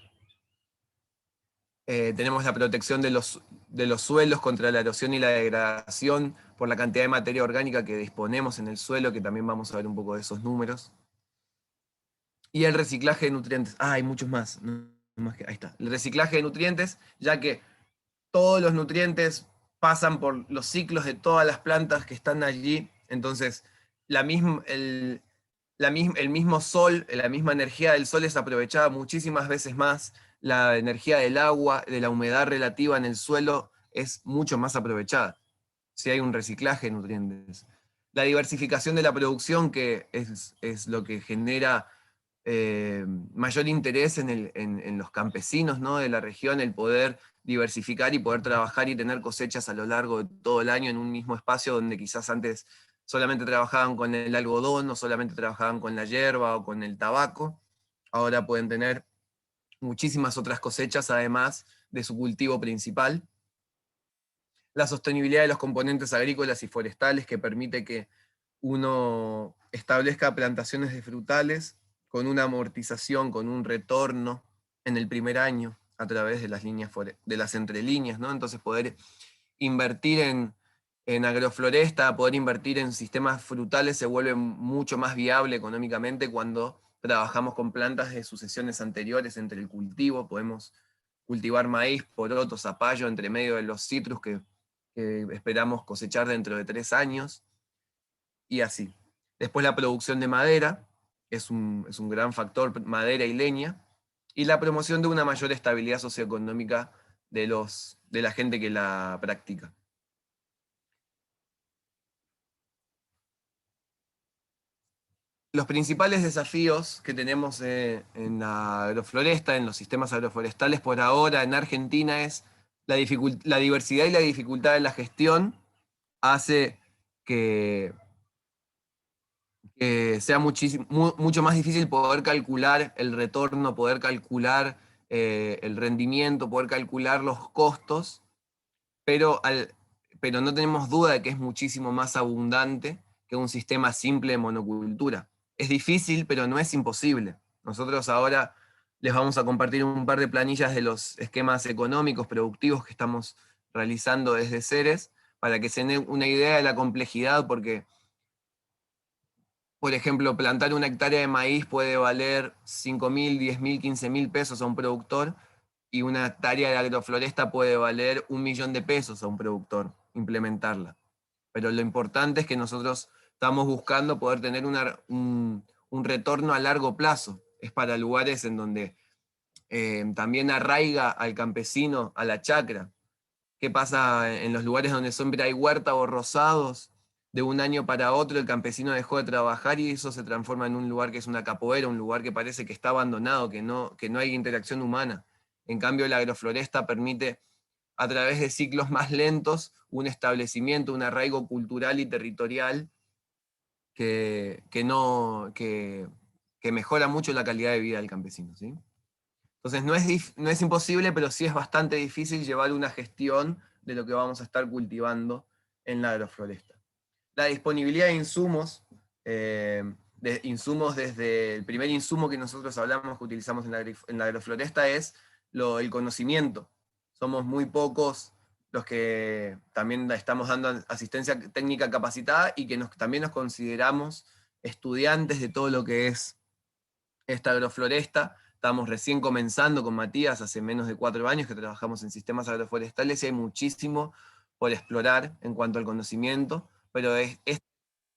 tenemos la protección de los suelos contra la erosión y la degradación por la cantidad de materia orgánica que disponemos en el suelo, que también vamos a ver un poco de esos números. Y el reciclaje de nutrientes. Hay muchos más. Ahí está. El reciclaje de nutrientes, ya que todos los nutrientes pasan por los ciclos de todas las plantas que están allí. Entonces, el mismo sol, la misma energía del sol es aprovechada muchísimas veces más. La energía del agua, de la humedad relativa en el suelo, es mucho más aprovechada si hay un reciclaje de nutrientes. La diversificación de la producción, que es lo que genera mayor interés en los campesinos, ¿no?, de la región, el poder diversificar y poder trabajar y tener cosechas a lo largo de todo el año en un mismo espacio donde quizás antes solamente trabajaban con el algodón o solamente trabajaban con la hierba o con el tabaco. Ahora pueden tener muchísimas otras cosechas además de su cultivo principal. la sostenibilidad de los componentes agrícolas y forestales, que permite que uno establezca plantaciones de frutales con una amortización, con un retorno en el primer año a través de las líneas de las entrelíneas, ¿no? Entonces poder invertir en agrofloresta, poder invertir en sistemas frutales se vuelve mucho más viable económicamente cuando trabajamos con plantas de sucesiones anteriores entre el cultivo. Podemos cultivar maíz, poroto, zapallo entre medio de los citrus que esperamos cosechar dentro de 3 años, y así. Después la producción de madera, es un gran factor, madera y leña, y la promoción de una mayor estabilidad socioeconómica de la gente que la practica. Los principales desafíos que tenemos en la agrofloresta, en los sistemas agroforestales por ahora en Argentina, es la diversidad y la dificultad de la gestión hace que sea mucho más difícil poder calcular el retorno, poder calcular el rendimiento, poder calcular los costos, pero no tenemos duda de que es muchísimo más abundante que un sistema simple de monocultura. Es difícil, pero no es imposible. Nosotros ahora les vamos a compartir un par de planillas de los esquemas económicos, productivos que estamos realizando desde Ceres, para que se den una idea de la complejidad, porque, por ejemplo, plantar una hectárea de maíz puede valer 5.000, 10.000, 15.000 pesos a un productor, y una hectárea de agrofloresta puede valer 1.000.000 de pesos a un productor, implementarla. Pero lo importante es que nosotros estamos buscando poder tener un retorno a largo plazo. Es para lugares en donde también arraiga al campesino a la chacra. ¿Qué pasa en los lugares donde siempre hay huerta o rozados? De un año para otro el campesino dejó de trabajar y eso se transforma en un lugar que es una capoeira, un lugar que parece que está abandonado, que no hay interacción humana. En cambio, la agrofloresta permite, a través de ciclos más lentos, un establecimiento, un arraigo cultural y territorial que mejora mucho la calidad de vida del campesino, ¿sí? Entonces no es imposible, pero sí es bastante difícil llevar una gestión de lo que vamos a estar cultivando en la agrofloresta. La disponibilidad de insumos, desde el primer insumo que nosotros hablamos, que utilizamos en la agrofloresta, es el conocimiento. Somos muy pocos los que también estamos dando asistencia técnica capacitada y que también nos consideramos estudiantes de todo lo que es esta agrofloresta. Estamos recién comenzando con Matías, hace menos de 4 años que trabajamos en sistemas agroforestales y hay muchísimo por explorar en cuanto al conocimiento, pero este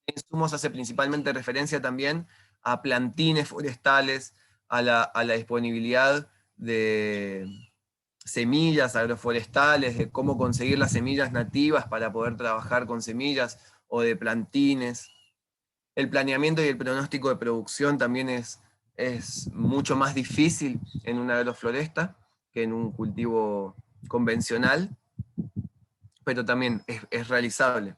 insumos hace principalmente referencia también a plantines forestales, a la disponibilidad de semillas agroforestales, de cómo conseguir las semillas nativas para poder trabajar con semillas o de plantines. El planeamiento y el pronóstico de producción también es mucho más difícil en una agrofloresta que en un cultivo convencional, pero también es realizable.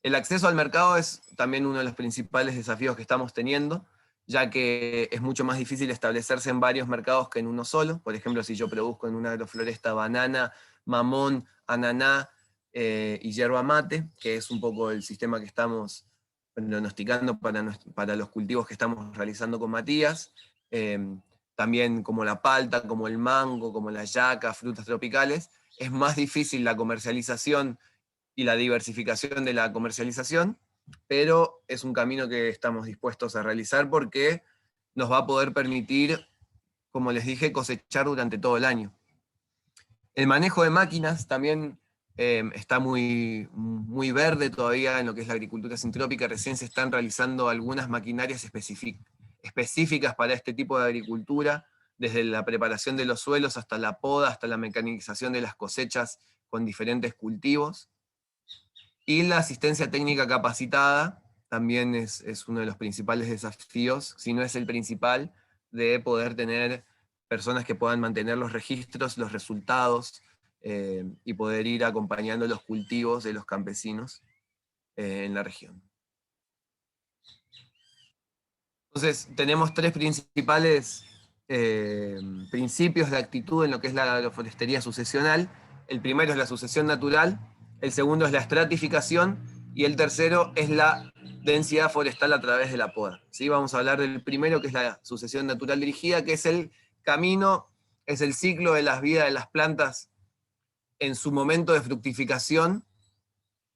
El acceso al mercado es también uno de los principales desafíos que estamos teniendo, ya que es mucho más difícil establecerse en varios mercados que en uno solo. Por ejemplo, si yo produzco en una agrofloresta banana, mamón, ananá y yerba mate, que es un poco el sistema que estamos pronosticando para los cultivos que estamos realizando con Matías, también como la palta, como el mango, como la yaca, frutas tropicales, es más difícil la comercialización y la diversificación de la comercialización, pero es un camino que estamos dispuestos a realizar porque nos va a poder permitir, como les dije, cosechar durante todo el año. El manejo de máquinas también está muy verde todavía en lo que es la agricultura sintrópica. Recién se están realizando algunas maquinarias específicas para este tipo de agricultura, desde la preparación de los suelos hasta la poda, hasta la mecanización de las cosechas con diferentes cultivos. Y la asistencia técnica capacitada también es uno de los principales desafíos, si no es el principal, de poder tener personas que puedan mantener los registros, los resultados, y poder ir acompañando los cultivos de los campesinos en la región. Entonces, tenemos 3 principales principios de actitud en lo que es la agroforestería sucesional. El primero es la sucesión natural, el segundo es la estratificación, y el tercero es la densidad forestal a través de la poda. ¿Sí? Vamos a hablar del primero, que es la sucesión natural dirigida, que es el camino, es el ciclo de las vidas de las plantas en su momento de fructificación,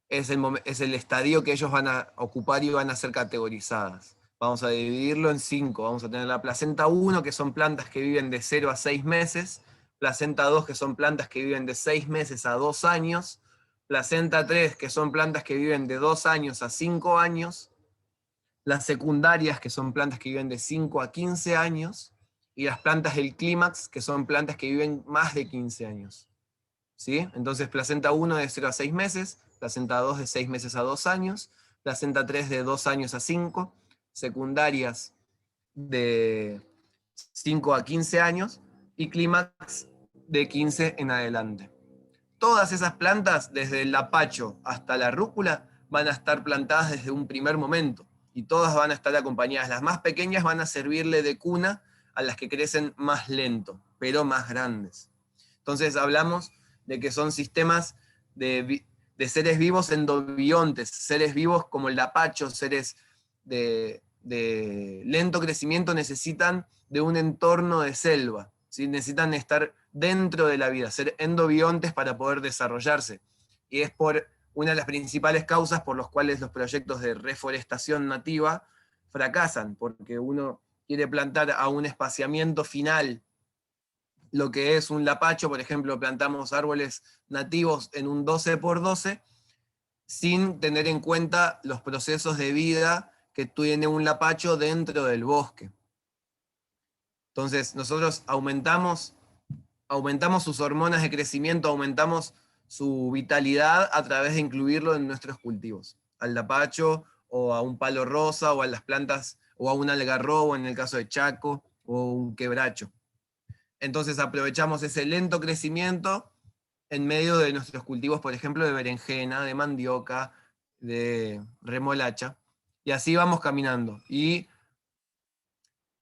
es el estadio que ellos van a ocupar y van a ser categorizadas. Vamos a dividirlo en 5. Vamos a tener la placenta 1, que son plantas que viven de 0 a 6 meses, placenta 2, que son plantas que viven de 6 meses a 2 años, placenta 3, que son plantas que viven de 2 años a 5 años, las secundarias, que son plantas que viven de 5 a 15 años, y las plantas del clímax, que son plantas que viven más de 15 años. ¿Sí? Entonces, placenta 1 de 0 a 6 meses, placenta 2 de 6 meses a 2 años, placenta 3 de 2 años a 5, secundarias de 5 a 15 años, y clímax de 15 en adelante. Todas esas plantas, desde el lapacho hasta la rúcula, van a estar plantadas desde un primer momento, y todas van a estar acompañadas. Las más pequeñas van a servirle de cuna a las que crecen más lento, pero más grandes. Entonces hablamos de que son sistemas de seres vivos endobiontes, seres vivos como el lapacho, seres de lento crecimiento, necesitan de un entorno de selva, ¿sí? Necesitan estar dentro de la vida, ser endobiontes para poder desarrollarse. Y es por una de las principales causas por las cuales los proyectos de reforestación nativa fracasan, porque uno quiere plantar a un espaciamiento final lo que es un lapacho. Por ejemplo, plantamos árboles nativos en un 12 por 12 sin tener en cuenta los procesos de vida que tiene un lapacho dentro del bosque. Entonces, nosotros aumentamos sus hormonas de crecimiento, aumentamos su vitalidad a través de incluirlo en nuestros cultivos. Al lapacho, o a un palo rosa, o a las plantas, o a un algarrobo en el caso de Chaco, o un quebracho. Entonces aprovechamos ese lento crecimiento en medio de nuestros cultivos, por ejemplo, de berenjena, de mandioca, de remolacha, y así vamos caminando y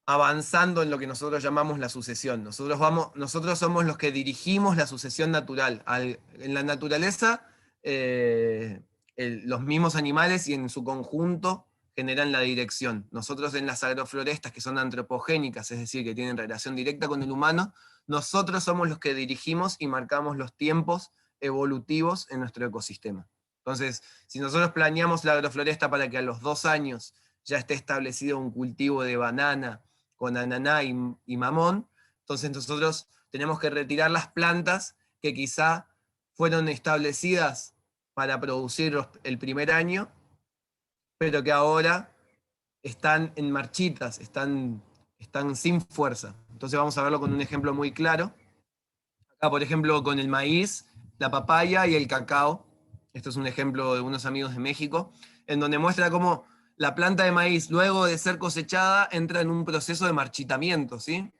avanzando en lo que nosotros llamamos la sucesión. Nosotros somos los que dirigimos la sucesión natural. En la naturaleza, los mismos animales y en su conjunto generan la dirección. Nosotros en las agroflorestas, que son antropogénicas, es decir, que tienen relación directa con el humano, nosotros somos los que dirigimos y marcamos los tiempos evolutivos en nuestro ecosistema. Entonces, si nosotros planeamos la agrofloresta para que a los 2 años ya esté establecido un cultivo de banana con ananá y mamón, entonces nosotros tenemos que retirar las plantas que quizá fueron establecidas para producir el primer año, pero que ahora están en marchitas, están sin fuerza. Entonces vamos a verlo con un ejemplo muy claro. Acá, por ejemplo, con el maíz, la papaya y el cacao. Esto es un ejemplo de unos amigos de México, en donde muestra cómo la planta de maíz, luego de ser cosechada, entra en un proceso de marchitamiento, ¿sí?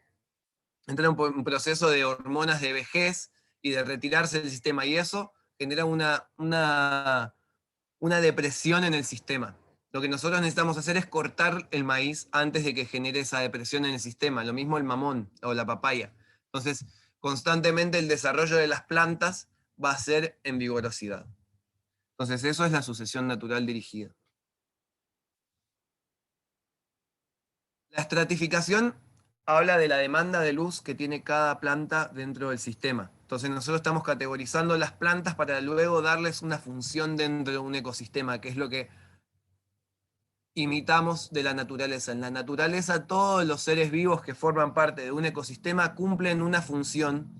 Entra en un proceso de hormonas de vejez y de retirarse del sistema, y eso genera una depresión en el sistema. Lo que nosotros necesitamos hacer es cortar el maíz antes de que genere esa depresión en el sistema. Lo mismo el mamón o la papaya. Entonces, constantemente el desarrollo de las plantas va a ser en vigorosidad. Entonces, eso es la sucesión natural dirigida. La estratificación habla de la demanda de luz que tiene cada planta dentro del sistema. Entonces nosotros estamos categorizando las plantas para luego darles una función dentro de un ecosistema, que es lo que imitamos de la naturaleza. En la naturaleza todos los seres vivos que forman parte de un ecosistema cumplen una función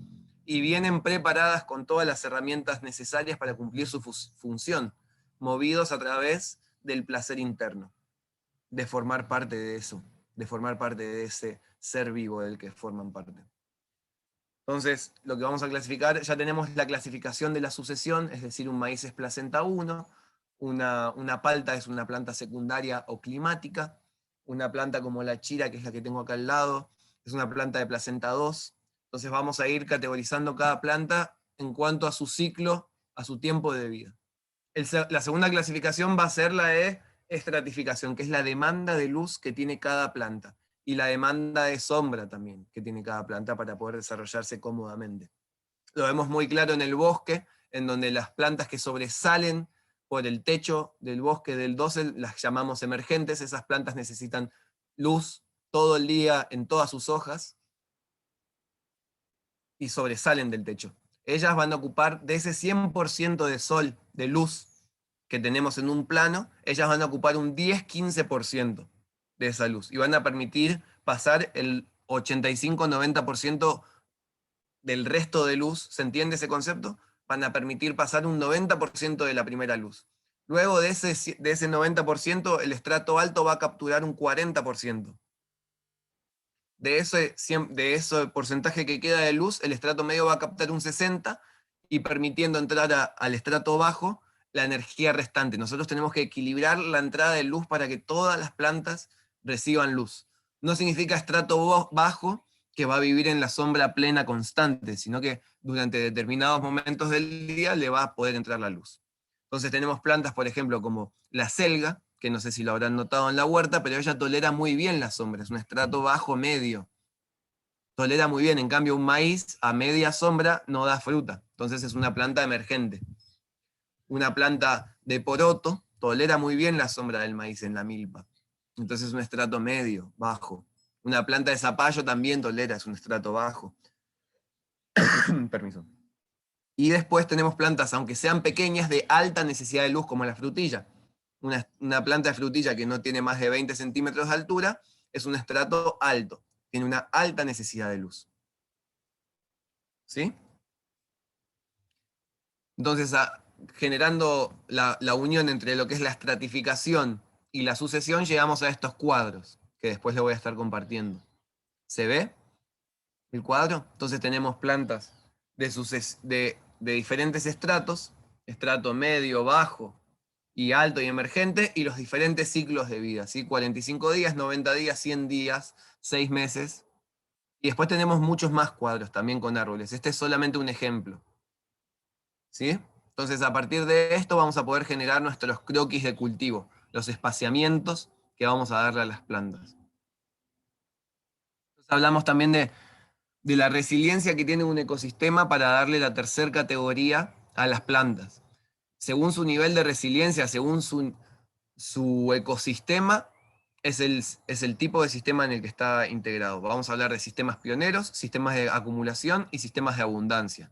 y vienen preparadas con todas las herramientas necesarias para cumplir su función, movidos a través del placer interno, de formar parte de eso, de formar parte de ese ser vivo del que forman parte. Entonces, lo que vamos a clasificar, ya tenemos la clasificación de la sucesión, es decir, un maíz es placenta 1, una palta es una planta secundaria o climática, una planta como la chira, que es la que tengo acá al lado, es una planta de placenta 2. Entonces vamos a ir categorizando cada planta en cuanto a su ciclo, a su tiempo de vida. La segunda clasificación va a ser la de estratificación, que es la demanda de luz que tiene cada planta, y la demanda de sombra también que tiene cada planta para poder desarrollarse cómodamente. Lo vemos muy claro en el bosque, en donde las plantas que sobresalen por el techo del bosque del dosel las llamamos emergentes. Esas plantas necesitan luz todo el día en todas sus hojas y sobresalen del techo. Ellas van a ocupar de ese 100% de sol, de luz que tenemos en un plano, ellas van a ocupar un 10-15% de esa luz y van a permitir pasar el 85-90% del resto de luz. ¿Se entiende ese concepto? Van a permitir pasar un 90% de la primera luz. Luego de ese 90%, el estrato alto va a capturar un 40%. De ese porcentaje que queda de luz, el estrato medio va a captar un 60% y permitiendo entrar al estrato bajo la energía restante. Nosotros tenemos que equilibrar la entrada de luz para que todas las plantas reciban luz. No significa estrato bajo que va a vivir en la sombra plena constante, sino que durante determinados momentos del día le va a poder entrar la luz. Entonces tenemos plantas, por ejemplo, como la selga, que no sé si lo habrán notado en la huerta, pero ella tolera muy bien la sombra, es un estrato bajo medio. Tolera muy bien, en cambio un maíz a media sombra no da fruta, entonces es una planta emergente. Una planta de poroto tolera muy bien la sombra del maíz en la milpa, entonces es un estrato medio, bajo. Una planta de zapallo también tolera, es un estrato bajo. Permiso. Y después tenemos plantas, aunque sean pequeñas, de alta necesidad de luz, como la frutilla. Una planta de frutilla que no tiene más de 20 centímetros de altura es un estrato alto, tiene una alta necesidad de luz. ¿Sí? Entonces, generando la unión entre lo que es la estratificación y la sucesión, llegamos a estos cuadros, que después les voy a estar compartiendo. ¿Se ve el cuadro? Entonces tenemos plantas de diferentes estratos, estrato medio, bajo, y alto y emergente, y los diferentes ciclos de vida, ¿sí? 45 días, 90 días, 100 días, 6 meses. Y después tenemos muchos más cuadros también con árboles. Este es solamente un ejemplo. ¿Sí? Entonces, a partir de esto vamos a poder generar nuestros croquis de cultivo, los espaciamientos que vamos a darle a las plantas. Entonces, hablamos también de la resiliencia que tiene un ecosistema para darle la tercera categoría a las plantas. Según su nivel de resiliencia, según su ecosistema, es el tipo de sistema en el que está integrado. Vamos a hablar de sistemas pioneros, sistemas de acumulación y sistemas de abundancia.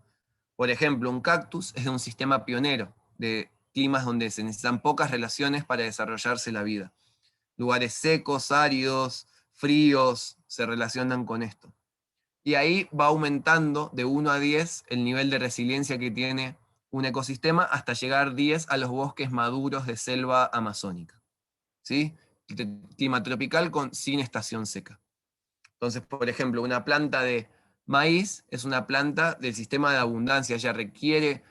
Por ejemplo, un cactus es de un sistema pionero, de climas donde se necesitan pocas relaciones para desarrollarse la vida. Lugares secos, áridos, fríos, se relacionan con esto. Y ahí va aumentando de 1 a 10 el nivel de resiliencia que tiene un ecosistema hasta llegar 10 a los bosques maduros de selva amazónica. ¿Sí? Clima tropical sin estación seca. Entonces, por ejemplo, una planta de maíz es una planta del sistema de abundancia, ya requiere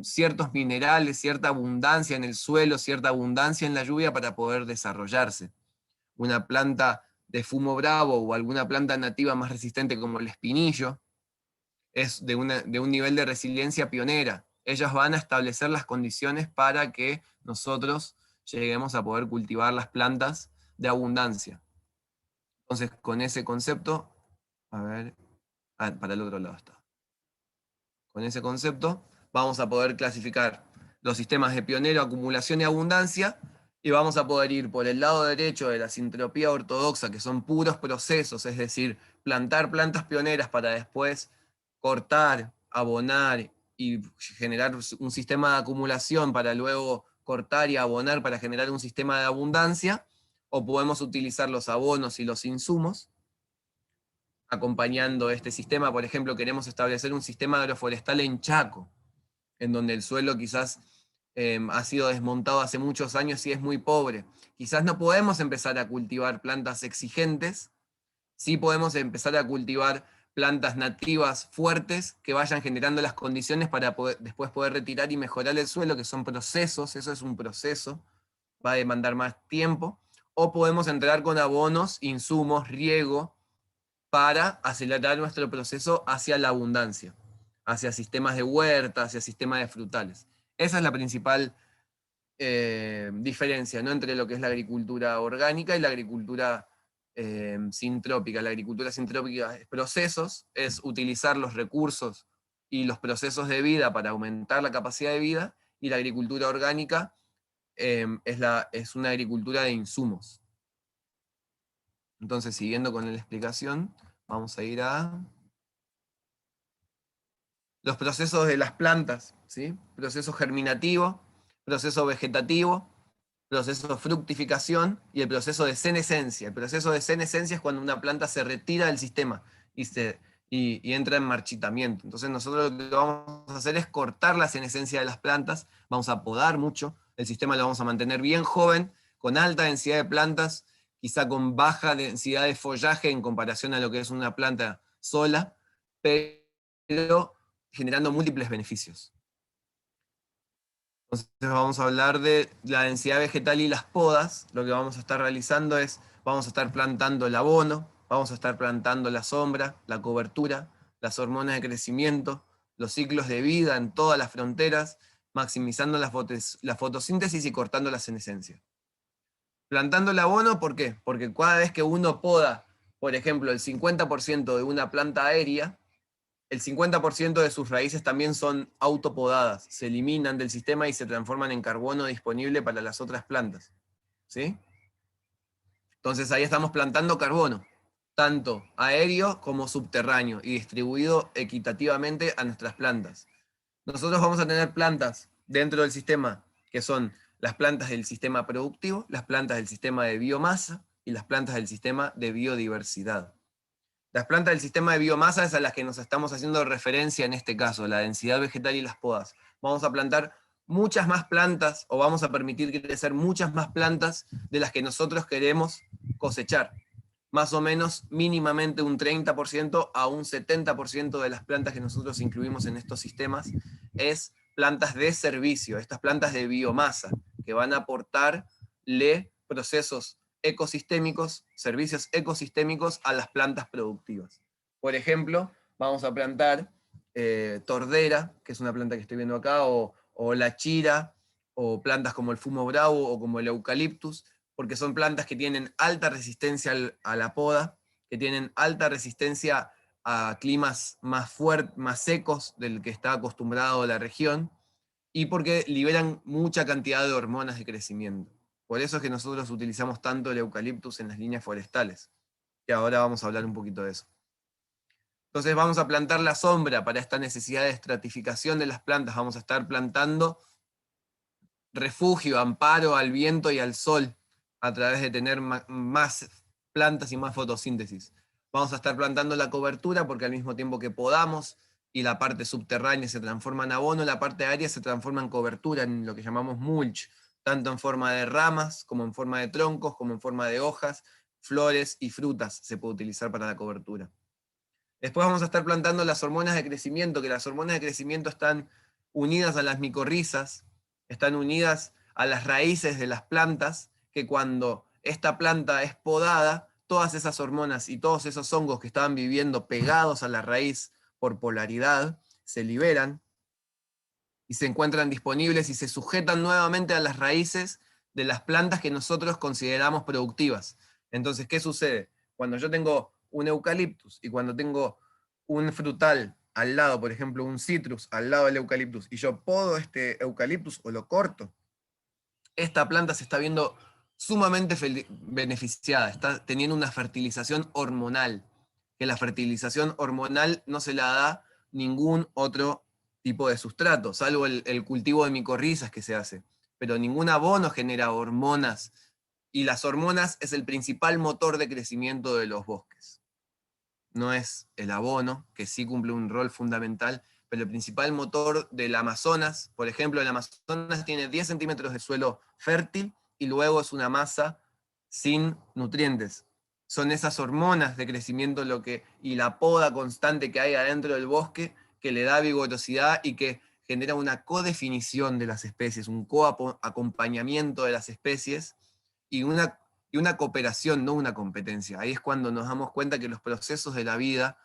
ciertos minerales, cierta abundancia en el suelo, cierta abundancia en la lluvia para poder desarrollarse. Una planta de fumo bravo o alguna planta nativa más resistente como el espinillo es de un nivel de resiliencia pionera. Ellas van a establecer las condiciones para que nosotros lleguemos a poder cultivar las plantas de abundancia. Entonces, con ese concepto, para el otro lado está. Con ese concepto vamos a poder clasificar los sistemas de pionero, acumulación y abundancia, y vamos a poder ir por el lado derecho de la sintropía ortodoxa, que son puros procesos, es decir, plantar plantas pioneras para después cortar, abonar y generar un sistema de acumulación para luego cortar y abonar para generar un sistema de abundancia, o podemos utilizar los abonos y los insumos acompañando este sistema. Por ejemplo, queremos establecer un sistema agroforestal en Chaco, en donde el suelo quizás ha sido desmontado hace muchos años y es muy pobre. Quizás no podemos empezar a cultivar plantas exigentes, sí podemos empezar a cultivar plantas nativas fuertes que vayan generando las condiciones para después poder retirar y mejorar el suelo, que son procesos, eso es un proceso, va a demandar más tiempo, o podemos entrar con abonos, insumos, riego, para acelerar nuestro proceso hacia la abundancia, hacia sistemas de huerta, hacia sistemas de frutales. Esa es la principal diferencia, ¿no?, entre lo que es la agricultura orgánica y la agricultura sintrópica. La agricultura sintrópica es procesos, es utilizar los recursos y los procesos de vida para aumentar la capacidad de vida, y la agricultura orgánica es una agricultura de insumos. Entonces, siguiendo con la explicación, vamos a ir a los procesos de las plantas, ¿sí? Proceso germinativo, proceso vegetativo, proceso de fructificación y el proceso de senescencia. El proceso de senescencia es cuando una planta se retira del sistema y entra en marchitamiento. Entonces nosotros lo que vamos a hacer es cortar la senescencia de las plantas, vamos a podar mucho, el sistema lo vamos a mantener bien joven, con alta densidad de plantas, quizá con baja densidad de follaje en comparación a lo que es una planta sola, pero generando múltiples beneficios. Entonces vamos a hablar de la densidad vegetal y las podas. Lo que vamos a estar realizando es, vamos a estar plantando el abono, vamos a estar plantando la sombra, la cobertura, las hormonas de crecimiento, los ciclos de vida en todas las fronteras, maximizando la fotosíntesis y cortando la senescencia. Plantando el abono, ¿por qué? Porque cada vez que uno poda, por ejemplo, el 50% de una planta aérea, el 50% de sus raíces también son autopodadas, se eliminan del sistema y se transforman en carbono disponible para las otras plantas. ¿Sí? Entonces ahí estamos plantando carbono, tanto aéreo como subterráneo, y distribuido equitativamente a nuestras plantas. Nosotros vamos a tener plantas dentro del sistema, que son las plantas del sistema productivo, las plantas del sistema de biomasa y las plantas del sistema de biodiversidad. Las plantas del sistema de biomasa es a las que nos estamos haciendo referencia en este caso, la densidad vegetal y las podas. Vamos a plantar muchas más plantas, o vamos a permitir crecer muchas más plantas de las que nosotros queremos cosechar. Más o menos mínimamente un 30% a un 70% de las plantas que nosotros incluimos en estos sistemas es plantas de servicio, estas plantas de biomasa, que van a aportarle procesos ecosistémicos, servicios ecosistémicos a las plantas productivas. Por ejemplo, vamos a plantar tordera, que es una planta que estoy viendo acá, o la chira, o plantas como el fumo bravo o como el eucaliptus, porque son plantas que tienen alta resistencia a la poda, que tienen alta resistencia a climas más fuertes, más secos del que está acostumbrado la región, y porque liberan mucha cantidad de hormonas de crecimiento. Por eso es que nosotros utilizamos tanto el eucaliptus en las líneas forestales, que ahora vamos a hablar un poquito de eso. Entonces vamos a plantar la sombra para esta necesidad de estratificación de las plantas, vamos a estar plantando refugio, amparo al viento y al sol, a través de tener más plantas y más fotosíntesis. Vamos a estar plantando la cobertura porque al mismo tiempo que podamos y la parte subterránea se transforma en abono, la parte aérea se transforma en cobertura, en lo que llamamos mulch, tanto en forma de ramas, como en forma de troncos, como en forma de hojas, flores y frutas se puede utilizar para la cobertura. Después vamos a estar plantando las hormonas de crecimiento, que las hormonas de crecimiento están unidas a las micorrizas, están unidas a las raíces de las plantas, que cuando esta planta es podada, todas esas hormonas y todos esos hongos que estaban viviendo pegados a la raíz por polaridad, se liberan y se encuentran disponibles y se sujetan nuevamente a las raíces de las plantas que nosotros consideramos productivas. Entonces, ¿qué sucede? Cuando yo tengo un eucaliptus y cuando tengo un frutal al lado, por ejemplo, un citrus al lado del eucaliptus, y yo podo este eucaliptus o lo corto, esta planta se está viendo sumamente beneficiada, está teniendo una fertilización hormonal, que la fertilización hormonal no se la da ningún otro tipo de sustrato, salvo el cultivo de micorrizas que se hace, pero ningún abono genera hormonas, y las hormonas es el principal motor de crecimiento de los bosques. No es el abono, que sí cumple un rol fundamental, pero el principal motor del Amazonas, por ejemplo, el Amazonas tiene 10 centímetros de suelo fértil y luego es una masa sin nutrientes. Son esas hormonas de crecimiento y la poda constante que hay adentro del bosque que le da vigorosidad y que genera una codefinición de las especies, un coacompañamiento de las especies y una cooperación, no una competencia. Ahí es cuando nos damos cuenta que los procesos de la vida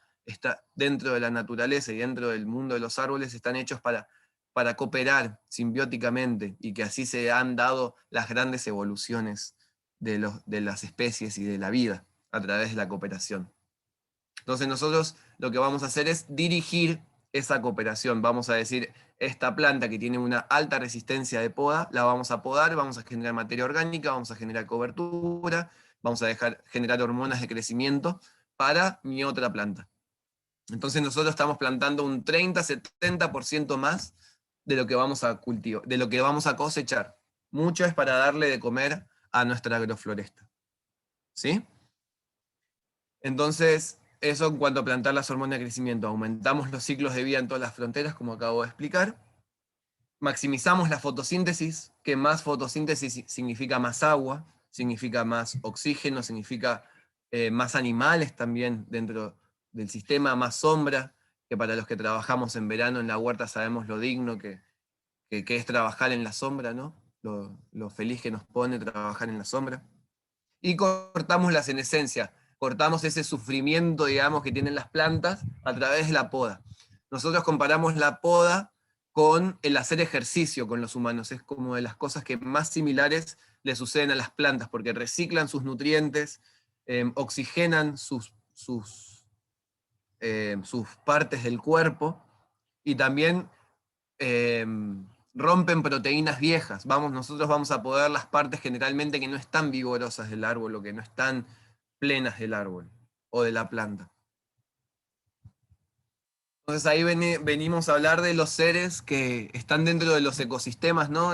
dentro de la naturaleza y dentro del mundo de los árboles están hechos para cooperar simbióticamente, y que así se han dado las grandes evoluciones de las especies y de la vida a través de la cooperación. Entonces nosotros lo que vamos a hacer es dirigir esa cooperación. Vamos a decir, esta planta que tiene una alta resistencia de poda, la vamos a podar, vamos a generar materia orgánica, vamos a generar cobertura, vamos a generar hormonas de crecimiento para mi otra planta. Entonces nosotros estamos plantando un 30-70% más de lo que vamos a cultivar, de lo que vamos a cosechar. Mucho es para darle de comer a nuestra agrofloresta. ¿Sí? Entonces, eso en cuanto a plantar las hormonas de crecimiento. Aumentamos los ciclos de vida en todas las fronteras, como acabo de explicar. Maximizamos la fotosíntesis, que más fotosíntesis significa más agua, significa más oxígeno, significa más animales también dentro del sistema, más sombra, que para los que trabajamos en verano en la huerta sabemos lo digno que es trabajar en la sombra, ¿no? Lo feliz que nos pone trabajar en la sombra. Y cortamos la senescencia, cortamos ese sufrimiento, digamos, que tienen las plantas a través de la poda. Nosotros comparamos la poda con el hacer ejercicio con los humanos. Es como de las cosas que más similares le suceden a las plantas, porque reciclan sus nutrientes, oxigenan sus partes del cuerpo y también rompen proteínas viejas. Nosotros vamos a poder las partes generalmente que no están vigorosas del árbol o que no están plenas del árbol o de la planta. Entonces ahí venimos a hablar de los seres que están dentro de los ecosistemas, ¿no?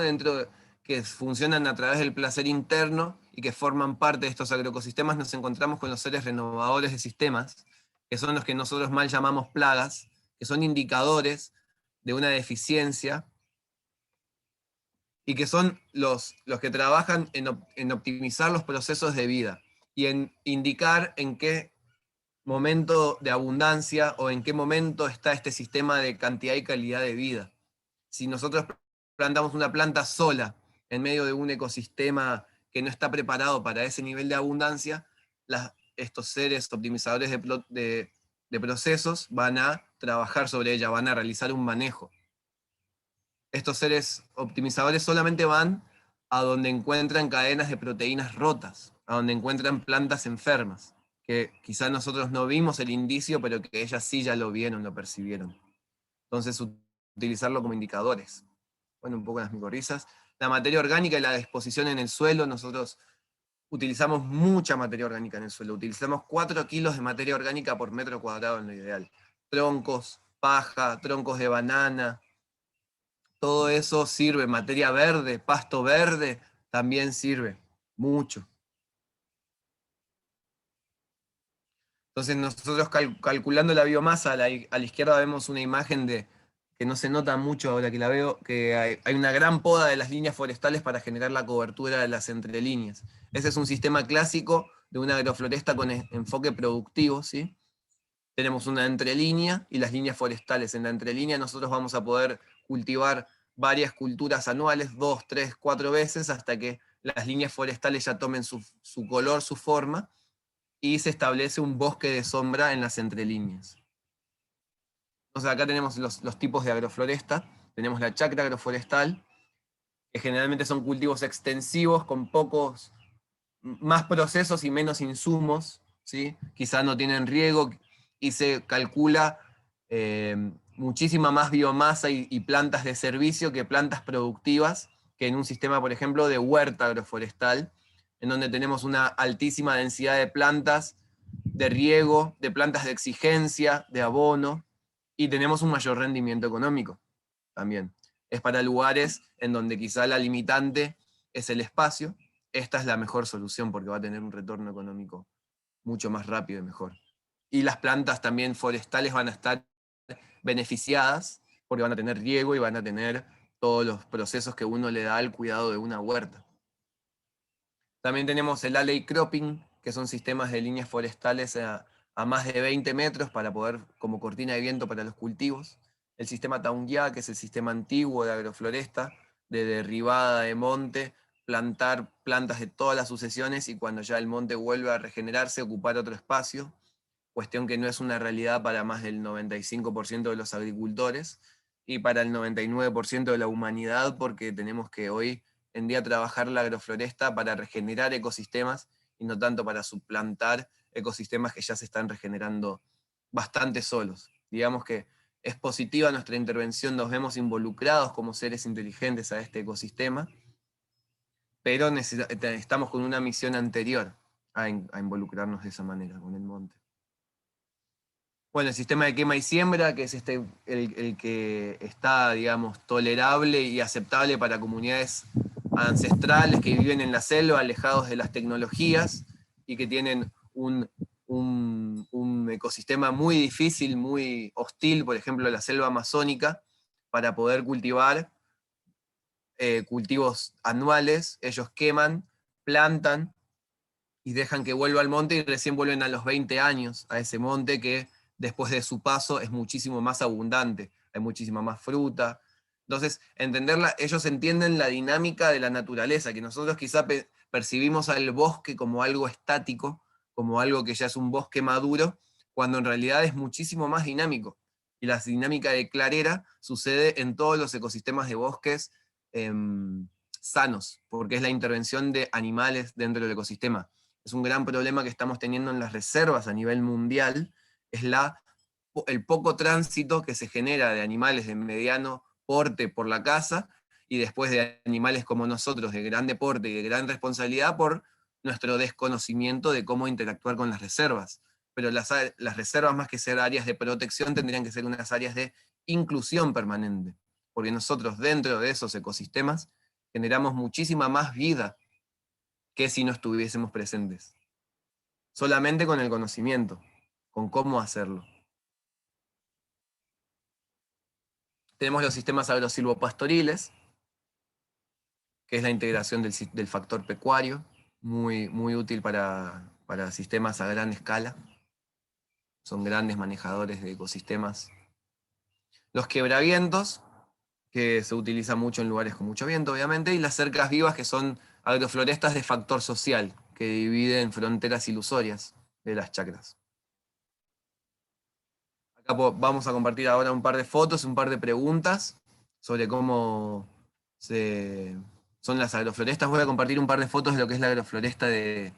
Que funcionan a través del placer interno y que forman parte de estos agroecosistemas. Nos encontramos con los seres renovadores de sistemas, que son los que nosotros mal llamamos plagas, que son indicadores de una deficiencia y que son los que trabajan en optimizar los procesos de vida y en indicar en qué momento de abundancia o en qué momento está este sistema de cantidad y calidad de vida. Si nosotros plantamos una planta sola en medio de un ecosistema que no está preparado para ese nivel de abundancia, estos seres optimizadores de procesos van a trabajar sobre ella, van a realizar un manejo. Estos seres optimizadores solamente van a donde encuentran cadenas de proteínas rotas, a donde encuentran plantas enfermas, que quizás nosotros no vimos el indicio, pero que ellas sí ya lo vieron, lo percibieron. Entonces, utilizarlo como indicadores. Bueno, un poco las micorrizas. La materia orgánica y la disposición en el suelo, nosotros utilizamos mucha materia orgánica en el suelo. Utilizamos 4 kilos de materia orgánica por metro cuadrado en lo ideal. Troncos, paja, troncos de banana, todo eso sirve. Materia verde, pasto verde, también sirve mucho. Entonces nosotros calculando la biomasa, a la izquierda vemos una imagen que no se nota mucho ahora que la veo, que hay una gran poda de las líneas forestales para generar la cobertura de las entrelíneas. Ese es un sistema clásico de una agrofloresta con enfoque productivo, ¿sí? Tenemos una entrelínea y las líneas forestales. En la entrelínea nosotros vamos a poder cultivar varias culturas anuales, 2, 3, 4 veces, hasta que las líneas forestales ya tomen su color, su forma, y se establece un bosque de sombra en las entrelíneas. Entonces acá tenemos los tipos de agrofloresta. Tenemos la chacra agroforestal, que generalmente son cultivos extensivos con más procesos y menos insumos, ¿sí? Quizá no tienen riego y se calcula muchísima más biomasa y plantas de servicio que plantas productivas, que en un sistema, por ejemplo, de huerta agroforestal, en donde tenemos una altísima densidad de plantas de riego, de plantas de exigencia, de abono, y tenemos un mayor rendimiento económico también. Es para lugares en donde quizá la limitante es el espacio. Esta es la mejor solución porque va a tener un retorno económico mucho más rápido y mejor. Y las plantas también forestales van a estar beneficiadas porque van a tener riego y van a tener todos los procesos que uno le da al cuidado de una huerta. También tenemos el alley cropping, que son sistemas de líneas forestales a más de 20 metros para poder, como cortina de viento para los cultivos. El sistema Taungyá, que es el sistema antiguo de agrofloresta, de derribada de monte, plantar plantas de todas las sucesiones y cuando ya el monte vuelve a regenerarse, ocupar otro espacio, cuestión que no es una realidad para más del 95% de los agricultores y para el 99% de la humanidad, porque tenemos que hoy en día trabajar la agrofloresta para regenerar ecosistemas y no tanto para suplantar ecosistemas que ya se están regenerando bastante solos. Digamos que es positiva nuestra intervención, nos vemos involucrados como seres inteligentes a este ecosistema, pero estamos con una misión anterior a involucrarnos de esa manera con el monte. Bueno, el sistema de quema y siembra, que es el que está, digamos, tolerable y aceptable para comunidades ancestrales que viven en la selva, alejados de las tecnologías, y que tienen un ecosistema muy difícil, muy hostil, por ejemplo, la selva amazónica, para poder cultivar cultivos anuales. Ellos queman, plantan, y dejan que vuelva al monte, y recién vuelven a los 20 años a ese monte que después de su paso es muchísimo más abundante, hay muchísima más fruta. Entonces, ellos entienden la dinámica de la naturaleza, que nosotros quizá percibimos al bosque como algo estático, como algo que ya es un bosque maduro, cuando en realidad es muchísimo más dinámico. Y la dinámica de clarera sucede en todos los ecosistemas de bosques sanos, porque es la intervención de animales dentro del ecosistema. Es un gran problema que estamos teniendo en las reservas a nivel mundial, es el poco tránsito que se genera de animales de mediano porte por la caza, y después de animales como nosotros, de gran porte y de gran responsabilidad, por nuestro desconocimiento de cómo interactuar con las reservas. Pero las reservas, más que ser áreas de protección, tendrían que ser unas áreas de inclusión permanente, porque nosotros dentro de esos ecosistemas generamos muchísima más vida que si no estuviésemos presentes. Solamente con el conocimiento, con cómo hacerlo. Tenemos los sistemas agrosilvopastoriles, que es la integración del factor pecuario, muy, muy útil para sistemas a gran escala. Son grandes manejadores de ecosistemas. Los quebravientos, que se utilizan mucho en lugares con mucho viento, obviamente, y las cercas vivas, que son agroflorestas de factor social, que dividen fronteras ilusorias de las chacras. Acá vamos a compartir ahora un par de fotos, un par de preguntas sobre cómo son las agroflorestas. Voy a compartir un par de fotos de lo que es la agrofloresta de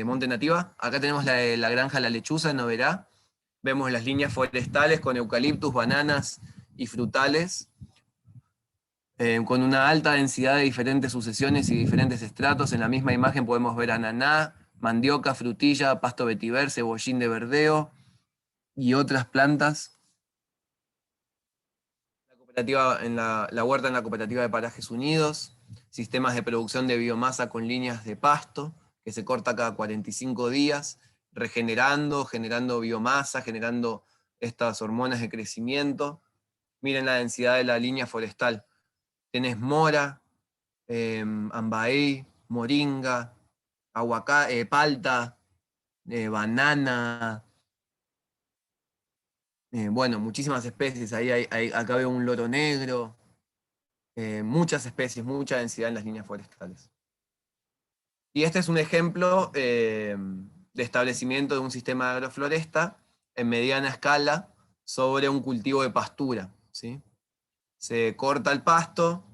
Monte Nativa. Acá tenemos la granja La Lechuza en Oberá. Vemos las líneas forestales con eucaliptus, bananas y frutales, con una alta densidad de diferentes sucesiones y diferentes estratos. En la misma imagen podemos ver ananá, mandioca, frutilla, pasto vetiver, cebollín de verdeo y otras plantas. La huerta en la Cooperativa de Parajes Unidos, sistemas de producción de biomasa con líneas de pasto, que se corta cada 45 días, generando biomasa, generando estas hormonas de crecimiento. Miren la densidad de la línea forestal. Tenés mora, ambaí, moringa, aguacate, palta, banana, bueno, muchísimas especies. Acá veo un loro negro, muchas especies, mucha densidad en las líneas forestales. Y este es un ejemplo de establecimiento de un sistema de agrofloresta en mediana escala sobre un cultivo de pastura, ¿sí? Se corta el pasto,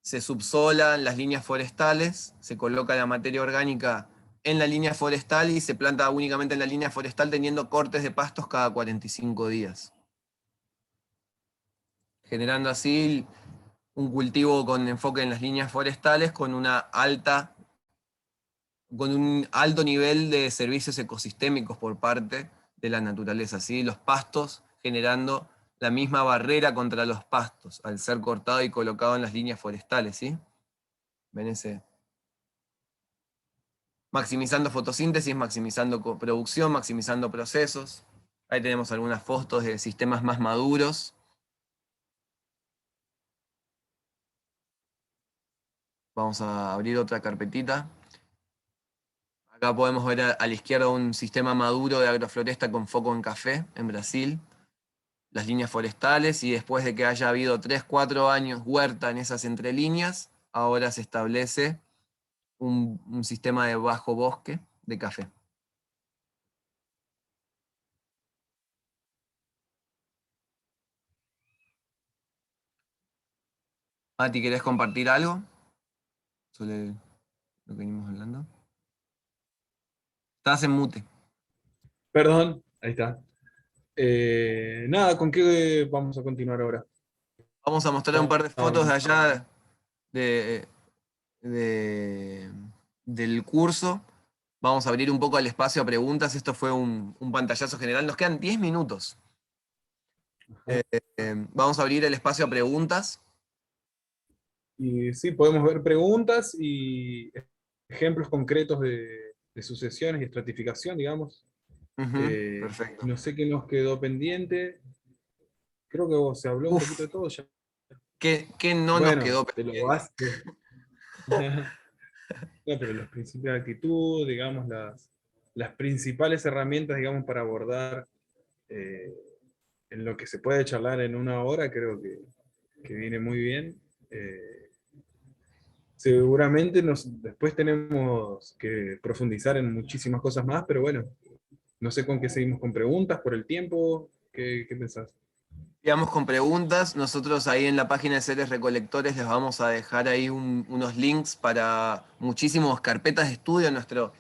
se subsolan las líneas forestales, se coloca la materia orgánica en la línea forestal y se planta únicamente en la línea forestal, teniendo cortes de pastos cada 45 días. Generando así un cultivo con enfoque en las líneas forestales con un alto nivel de servicios ecosistémicos por parte de la naturaleza, ¿sí? Los pastos generando la misma barrera contra los pastos, al ser cortado y colocado en las líneas forestales, ¿sí? ¿Ven ese? Maximizando fotosíntesis, maximizando producción, maximizando procesos. Ahí tenemos algunas fotos de sistemas más maduros. Vamos a abrir otra carpetita. Acá podemos ver a la izquierda un sistema maduro de agrofloresta con foco en café, en Brasil. Las líneas forestales, y después de que haya habido 3, 4 años huerta en esas entrelíneas, ahora se establece un sistema de bajo bosque de café. Mati, ¿querés compartir algo sobre lo que venimos hablando? Estás en mute. Perdón, ahí está. Nada, ¿con qué vamos a continuar ahora? Vamos a mostrar un par de fotos de allá de, de- del curso. Vamos a abrir un poco el espacio a preguntas. Esto fue un pantallazo general. Nos quedan 10 minutos. Vamos a abrir el espacio a preguntas. Y sí, podemos ver preguntas y ejemplos concretos de sucesiones y estratificación, digamos. Ujú, perfecto. No sé qué nos quedó pendiente. Creo que se habló un poquito Uf, de todo ya. ¿qué no nos Bueno, quedó te lo pendiente? vas. No, pero los principios de actitud, digamos, las principales herramientas, digamos, para abordar eh, en lo que se puede charlar en una hora, creo que viene muy bien. Seguramente después tenemos que profundizar en muchísimas cosas más, pero bueno, no sé con qué seguimos con preguntas por el tiempo. ¿Qué pensás? Sigamos con preguntas. Nosotros ahí en la página de Seres Recolectores les vamos a dejar ahí unos links para muchísimas carpetas de estudio. Nuestro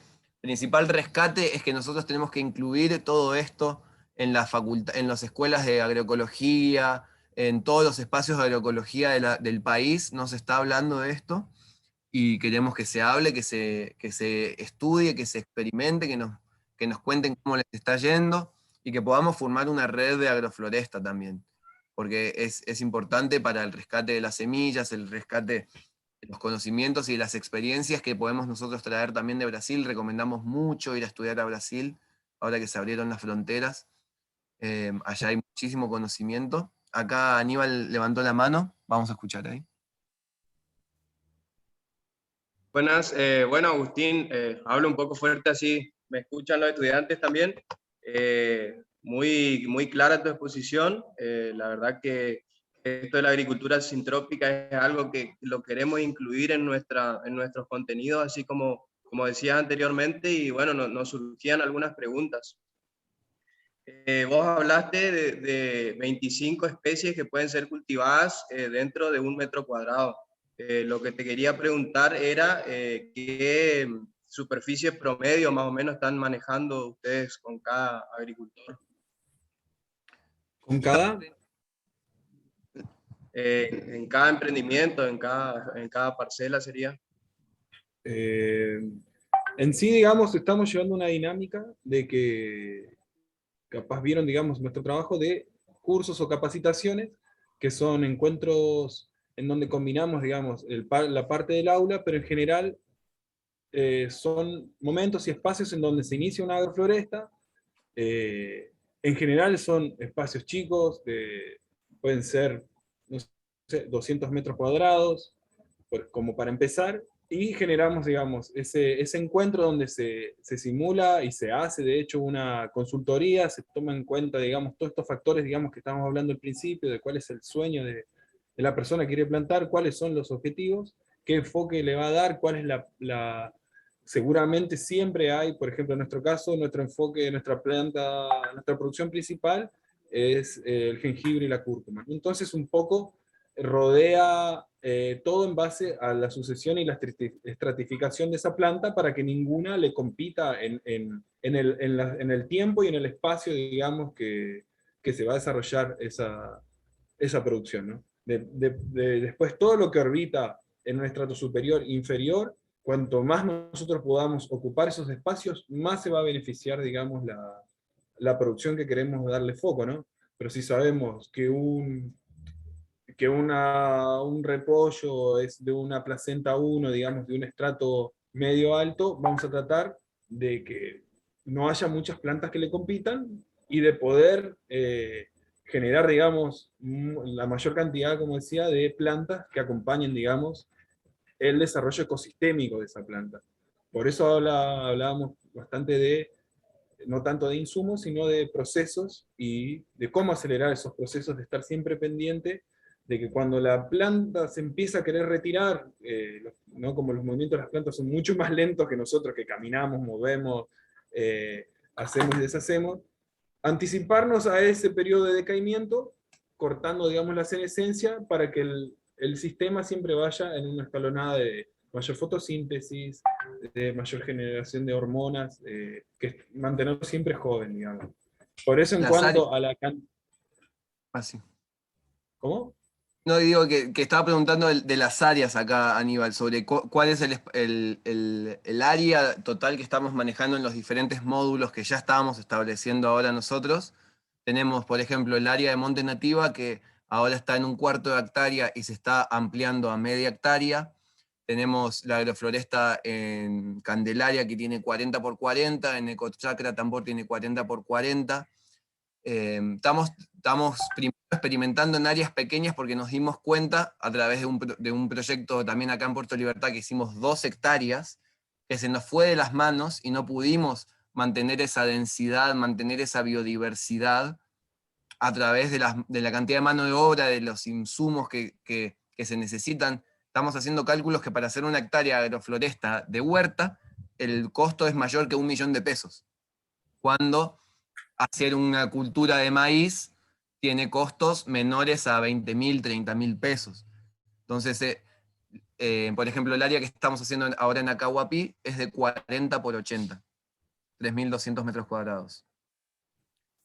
principal rescate es que nosotros tenemos que incluir todo esto en la facultad, en las escuelas de agroecología, en todos los espacios de agroecología del país. Nos está hablando de esto y queremos que se hable, que se estudie, que se experimente, que nos cuenten cómo les está yendo y que podamos formar una red de agrofloresta también, porque es importante para el rescate de las semillas, el rescate de los conocimientos y de las experiencias que podemos nosotros traer también de Brasil. Recomendamos mucho ir a estudiar a Brasil, ahora que se abrieron las fronteras. Allá hay muchísimo conocimiento. Acá Aníbal levantó la mano, vamos a escuchar ahí. Buenas, bueno Agustín, hablo un poco fuerte así, me escuchan los estudiantes también. Muy clara tu exposición, la verdad que esto de la agricultura sintrópica es algo que lo queremos incluir en nuestros contenidos, así como decía anteriormente, y bueno, nos surgían algunas preguntas. Vos hablaste de 25 especies que pueden ser cultivadas dentro de 1 metro cuadrado. Lo que te quería preguntar era qué superficie promedio más o menos están manejando ustedes con cada agricultor. ¿Con cada? En cada emprendimiento, en cada parcela sería. Eh, en sí, digamos, estamos llevando una dinámica de que capaz vieron, digamos, nuestro trabajo de cursos o capacitaciones, que son encuentros en donde combinamos, digamos, la parte del aula, pero en general son momentos y espacios en donde se inicia una agrofloresta. En general son espacios chicos, pueden ser, no sé, 200 metros cuadrados, como para empezar, y generamos, digamos, ese encuentro donde se simula y se hace, de hecho, una consultoría, se toma en cuenta, digamos, todos estos factores, digamos, que estábamos hablando al principio, de cuál es el sueño de la persona que quiere plantar, cuáles son los objetivos, qué enfoque le va a dar, cuál es seguramente siempre hay, por ejemplo, en nuestro caso, nuestro enfoque, nuestra planta, nuestra producción principal es el jengibre y la cúrcuma. Entonces, un poco rodea todo en base a la sucesión y la estratificación de esa planta para que ninguna le compita en el tiempo y en el espacio, digamos, que se va a desarrollar esa producción, ¿no? Después, todo lo que orbita en un estrato superior, inferior, cuanto más nosotros podamos ocupar esos espacios, más se va a beneficiar, digamos, la producción que queremos darle foco, ¿no? Pero si sabemos que un repollo es de una placenta 1, digamos, de un estrato medio alto, vamos a tratar de que no haya muchas plantas que le compitan y de poder generar, digamos, la mayor cantidad, como decía, de plantas que acompañen, digamos, el desarrollo ecosistémico de esa planta. Por eso hablábamos bastante no tanto de insumos, sino de procesos y de cómo acelerar esos procesos, de estar siempre pendiente de que cuando la planta se empieza a querer retirar, ¿no? Como los movimientos de las plantas son mucho más lentos que nosotros, que caminamos, movemos, hacemos y deshacemos, anticiparnos a ese periodo de decaimiento, cortando, digamos, la senescencia para que el sistema siempre vaya en una escalonada de mayor fotosíntesis, de mayor generación de hormonas, que mantenerlo siempre joven, digamos. Por eso en Las cuanto a la Así. ¿Cómo? No, digo que estaba preguntando de las áreas acá, Aníbal, sobre cuál es el área total que estamos manejando en los diferentes módulos que ya estábamos estableciendo ahora nosotros. Tenemos, por ejemplo, el área de monte nativa, que ahora está en 1/4 de hectárea y se está ampliando a media hectárea. Tenemos la agrofloresta en Candelaria, que tiene 40 por 40, en Ecochacra Tambor tiene 40 por 40. Estamos primero experimentando en áreas pequeñas porque nos dimos cuenta a través de un proyecto también acá en Puerto Libertad que hicimos 2 hectáreas, que se nos fue de las manos y no pudimos mantener esa densidad, mantener esa biodiversidad a través de la cantidad de mano de obra, de los insumos que se necesitan. Estamos haciendo cálculos que para hacer 1 hectárea de agrofloresta de huerta, el costo es mayor que 1.000.000 de pesos. Cuando hacer una cultura de maíz tiene costos menores a 20.000, 30.000 pesos. Entonces, por ejemplo, el área que estamos haciendo ahora en Acahuapi es de 40 por 80, 3.200 metros cuadrados.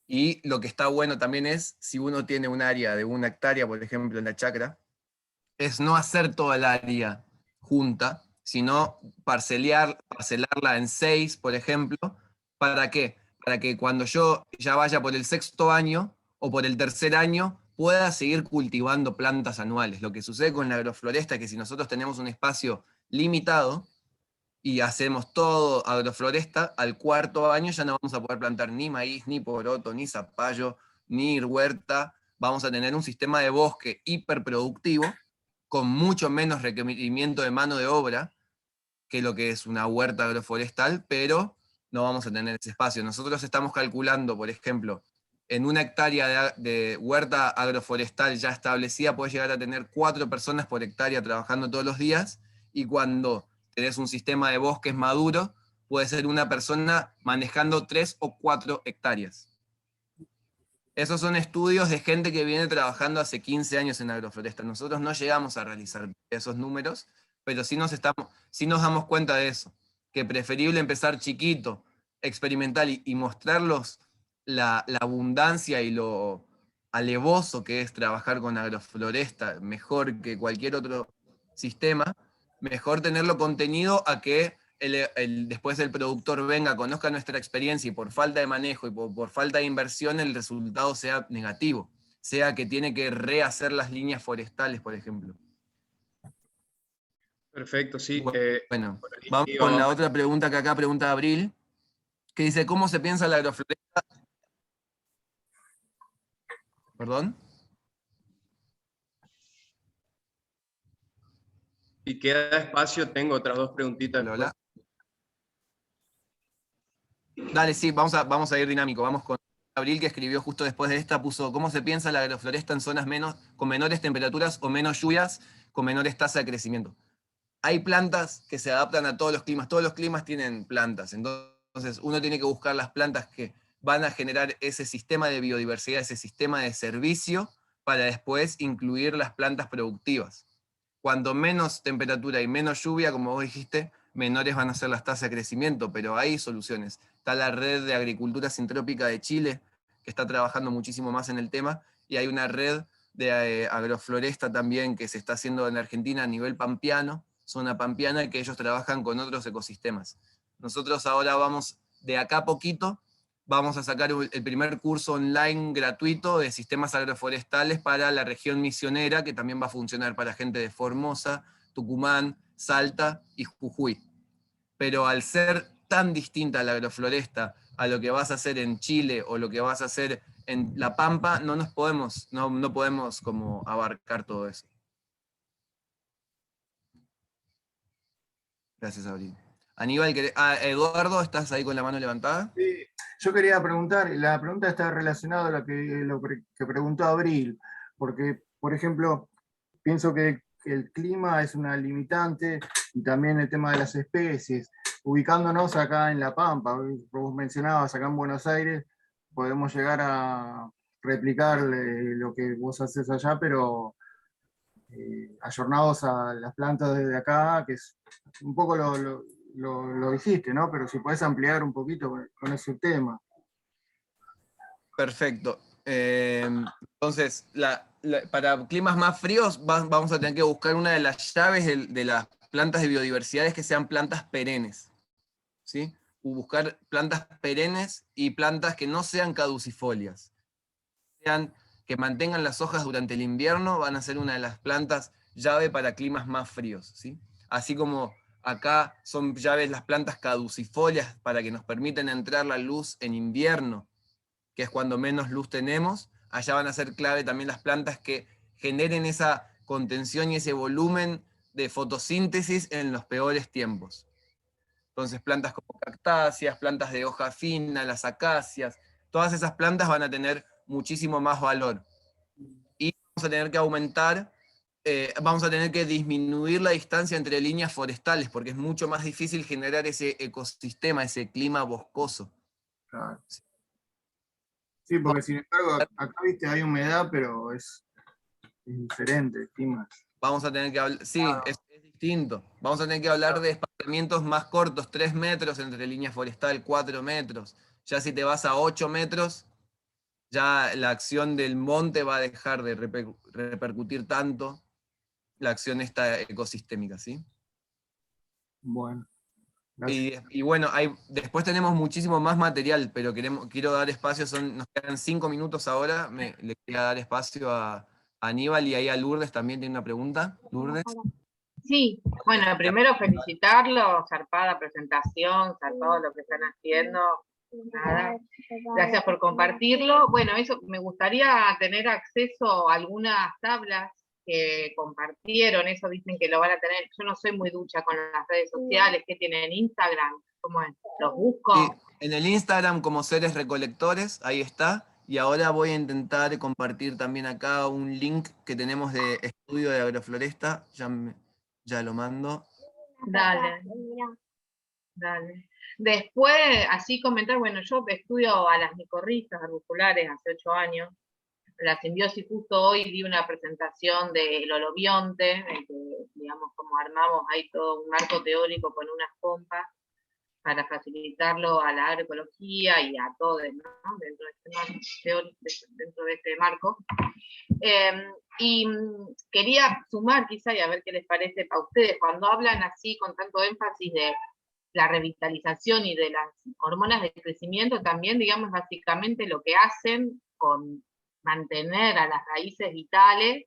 Y lo que está bueno también es, si uno tiene un área de 1 hectárea, por ejemplo, en la chacra, es no hacer toda el área junta, sino parcelarla en 6, por ejemplo. ¿Para qué? Para que cuando yo ya vaya por el 6.º año o por el 3.er año, pueda seguir cultivando plantas anuales. Lo que sucede con la agrofloresta es que si nosotros tenemos un espacio limitado y hacemos todo agrofloresta, al 4.º año ya no vamos a poder plantar ni maíz, ni poroto, ni zapallo, ni huerta. Vamos a tener un sistema de bosque hiperproductivo con mucho menos requerimiento de mano de obra que lo que es una huerta agroforestal, pero no vamos a tener ese espacio. Nosotros estamos calculando, por ejemplo, en 1 hectárea de huerta agroforestal ya establecida, puedes llegar a tener 4 personas por hectárea trabajando todos los días, y cuando tenés un sistema de bosques maduro, puede ser una persona manejando 3 o 4 hectáreas. Esos son estudios de gente que viene trabajando hace 15 años en agrofloresta. Nosotros no llegamos a realizar esos números, pero sí nos damos cuenta de eso, que preferible empezar chiquito, experimental y mostrarlos la abundancia y lo alevoso que es trabajar con agrofloresta, mejor que cualquier otro sistema, mejor tenerlo contenido a que después el productor venga, conozca nuestra experiencia y por falta de manejo y por falta de inversión el resultado sea negativo, sea que tiene que rehacer las líneas forestales, por ejemplo. Perfecto, sí. Bueno, Por ahí vamos con vamos la a- otra pregunta que acá pregunta Abril, que dice, ¿cómo se piensa la agrofloresta? ¿Perdón? Y queda espacio, tengo otras 2 preguntitas Hola, después. hola. Dale, sí, vamos a ir dinámico. Vamos con Abril, que escribió justo después de esta, puso, ¿cómo se piensa la agrofloresta en zonas con menores temperaturas o menos lluvias, con menores tasas de crecimiento? Hay plantas que se adaptan a todos los climas tienen plantas, entonces uno tiene que buscar las plantas que van a generar ese sistema de biodiversidad, ese sistema de servicio, para después incluir las plantas productivas. Cuanto menos temperatura y menos lluvia, como vos dijiste, menores van a ser las tasas de crecimiento, pero hay soluciones. Está la red de agricultura sintrópica de Chile, que está trabajando muchísimo más en el tema, y hay una red de agrofloresta también que se está haciendo en Argentina a nivel pampeano, zona pampeana, que ellos trabajan con otros ecosistemas. Nosotros ahora vamos, de acá a poquito, vamos a sacar el primer curso online gratuito de sistemas agroforestales para la región misionera, que también va a funcionar para gente de Formosa, Tucumán, Salta y Jujuy. Pero al ser tan distinta la agrofloresta a lo que vas a hacer en Chile o lo que vas a hacer en La Pampa, no podemos como abarcar todo eso. Gracias, Abril. Aníbal, Eduardo, ¿estás ahí con la mano levantada? Sí, yo quería preguntar, la pregunta está relacionada a lo que preguntó Abril, porque, por ejemplo, pienso que el clima es una limitante y también el tema de las especies. Ubicándonos acá en La Pampa, vos mencionabas acá en Buenos Aires, podemos llegar a replicar lo que vos haces allá, pero ayornados a las plantas desde acá, que es un poco lo dijiste, ¿no? Pero si podés ampliar un poquito con ese tema. Perfecto. Entonces, para climas más fríos vamos a tener que buscar una de las llaves de las plantas de biodiversidad es que sean plantas perennes, ¿sí? Buscar plantas perennes y plantas que no sean caducifolias. Que mantengan las hojas durante el invierno, van a ser una de las plantas llave para climas más fríos, ¿sí? Así como acá son llaves las plantas caducifolias para que nos permiten entrar la luz en invierno, que es cuando menos luz tenemos, allá van a ser clave también las plantas que generen esa contención y ese volumen de fotosíntesis en los peores tiempos. Entonces plantas como cactáceas, plantas de hoja fina, las acacias, todas esas plantas van a tener muchísimo más valor. Y vamos a tener que aumentar, vamos a tener que disminuir la distancia entre líneas forestales, porque es mucho más difícil generar ese ecosistema, ese clima boscoso. Claro. Sí, porque sin embargo, acá viste, hay humedad, pero es diferente el clima. Vamos a tener que hablar, sí, es distinto. Vamos a tener que hablar de espaciamientos más cortos, 3 metros entre línea forestal, 4 metros. Ya si te vas a 8 metros, ya la acción del monte va a dejar de repercutir tanto la acción esta ecosistémica, ¿sí? Bueno. Y bueno, después tenemos muchísimo más material, pero quiero dar espacio, nos quedan 5 minutos ahora, le quería dar espacio a Aníbal y ahí a Lourdes también tiene una pregunta. Lourdes. Sí, bueno, primero felicitarlo, zarpada presentación, zarpado lo que están haciendo. Nada, gracias por compartirlo. Bueno, eso, me gustaría tener acceso a algunas tablas que compartieron, eso dicen que lo van a tener. Yo no soy muy ducha con las redes sociales, ¿qué tienen? ¿Instagram? ¿Cómo es? ¿Los busco? Sí, en el Instagram como Seres Recolectores, ahí está. Y ahora voy a intentar compartir también acá un link que tenemos de estudio de agrofloresta. Ya lo mando. Dale. Dale. Después, así comentar, bueno, yo estudio a las micorrizas arbusculares hace 8 años. La simbiosis, justo hoy di una presentación del holobionte, digamos, como armamos ahí todo un marco teórico con unas pompas para facilitarlo a la agroecología y a todos, ¿no? Dentro de este marco. Y quería sumar quizá, y a ver qué les parece a ustedes, cuando hablan así con tanto énfasis de la revitalización y de las hormonas de crecimiento, también, digamos, básicamente lo que hacen con mantener a las raíces vitales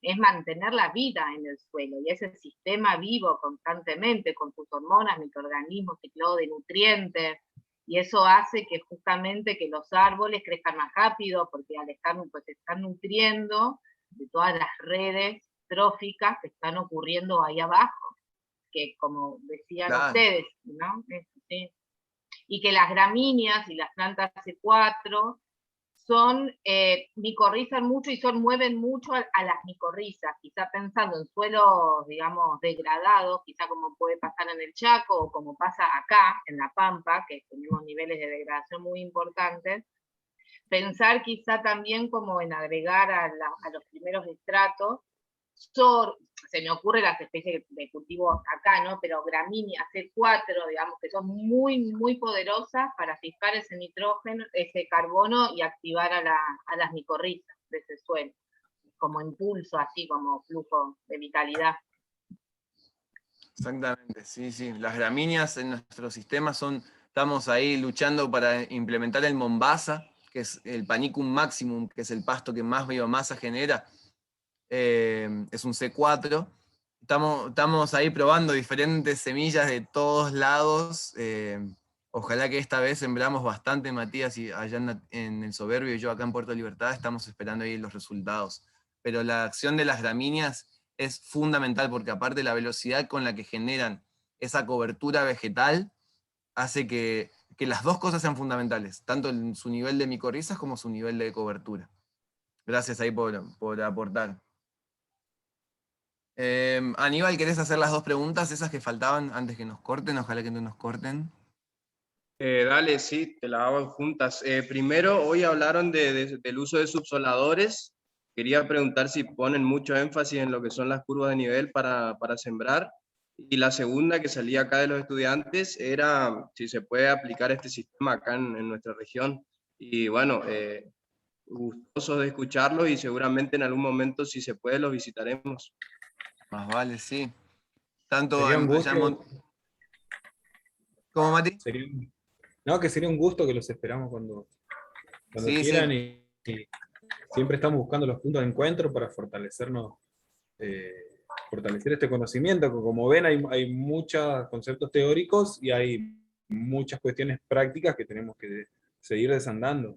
es mantener la vida en el suelo, y ese sistema vivo constantemente con sus hormonas, microorganismos, ciclo de nutrientes, y eso hace que justamente que los árboles crezcan más rápido, porque al estar, pues, se están nutriendo de todas las redes tróficas que están ocurriendo ahí abajo, que como decían Claro. ustedes, ¿no? Sí. Y que las gramíneas y las plantas C4 son, micorrizan mucho y mueven mucho a las micorrizas, quizá pensando en suelos, digamos, degradados, quizá como puede pasar en el Chaco o como pasa acá, en La Pampa, que tenemos niveles de degradación muy importantes, pensar quizá también como en agregar a los primeros estratos, se me ocurren las especies de cultivo acá, ¿no? Pero gramíneas C4, digamos, que son muy, muy poderosas para fijar ese nitrógeno, ese carbono y activar a las micorrizas de ese suelo, como impulso, así como flujo de vitalidad. Exactamente, sí, sí. Las gramíneas en nuestro sistema estamos ahí luchando para implementar el Mombasa, que es el Panicum maximum, que es el pasto que más biomasa genera. Es un C4. Estamos ahí probando diferentes semillas de todos lados. Ojalá que esta vez sembramos bastante, Matías, y allá en el Soberbio y yo acá en Puerto Libertad estamos esperando ahí los resultados. Pero la acción de las gramíneas es fundamental porque aparte la velocidad con la que generan esa cobertura vegetal hace que las dos cosas sean fundamentales, tanto en su nivel de micorrizas como su nivel de cobertura. Gracias ahí por aportar. Aníbal, ¿querés hacer las 2 preguntas, esas que faltaban antes que nos corten? Ojalá que no nos corten. Dale, sí, te las hago juntas. Primero, hoy hablaron del uso de subsoladores. Quería preguntar si ponen mucho énfasis en lo que son las curvas de nivel para sembrar. Y la segunda que salía acá de los estudiantes era si se puede aplicar este sistema acá en nuestra región. Y bueno, gustosos de escucharlos y seguramente en algún momento, si se puede, los visitaremos. Más vale, sí. Tanto Sería un allá en gusto, ¿Cómo, Mati? no, que sería un gusto, que los esperamos cuando Sí, sí. quieran, y siempre estamos buscando los puntos de encuentro para fortalecernos, eh, fortalecer este conocimiento, que como ven hay muchos conceptos teóricos y hay muchas cuestiones prácticas que tenemos que seguir desandando.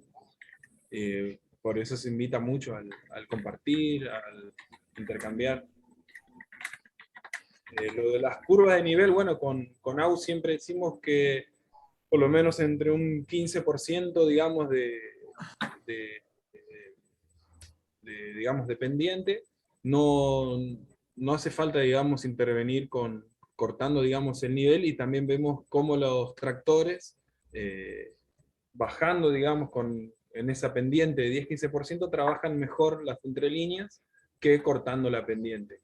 Por eso se invita mucho al compartir, al intercambiar. Lo de las curvas de nivel, bueno, con AU siempre decimos que por lo menos entre un 15%, digamos, de, digamos, de pendiente, no, no hace falta, digamos, intervenir cortando, digamos, el nivel, y también vemos cómo los tractores, bajando, digamos, en esa pendiente de 10-15%, trabajan mejor las entrelíneas que cortando la pendiente.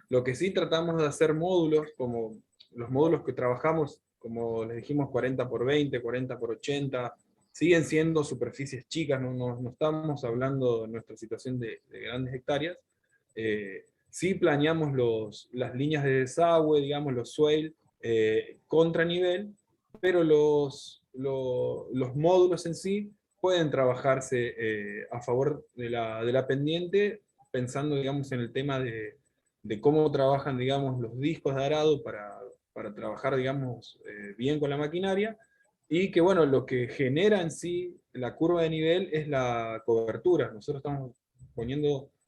Lo que sí tratamos de hacer módulos, como los módulos que trabajamos, como les dijimos, 40x20, 40x80, siguen siendo superficies chicas, no estamos hablando de nuestra situación de grandes hectáreas. Sí planeamos las líneas de desagüe, digamos, los swale, contra nivel, pero los módulos en sí pueden trabajarse a favor de la pendiente, pensando, digamos, en el tema de cómo trabajan, digamos, los discos de arado para trabajar, digamos, bien con la maquinaria, y que, bueno, lo que genera en sí la curva de nivel es la cobertura. Nosotros estamos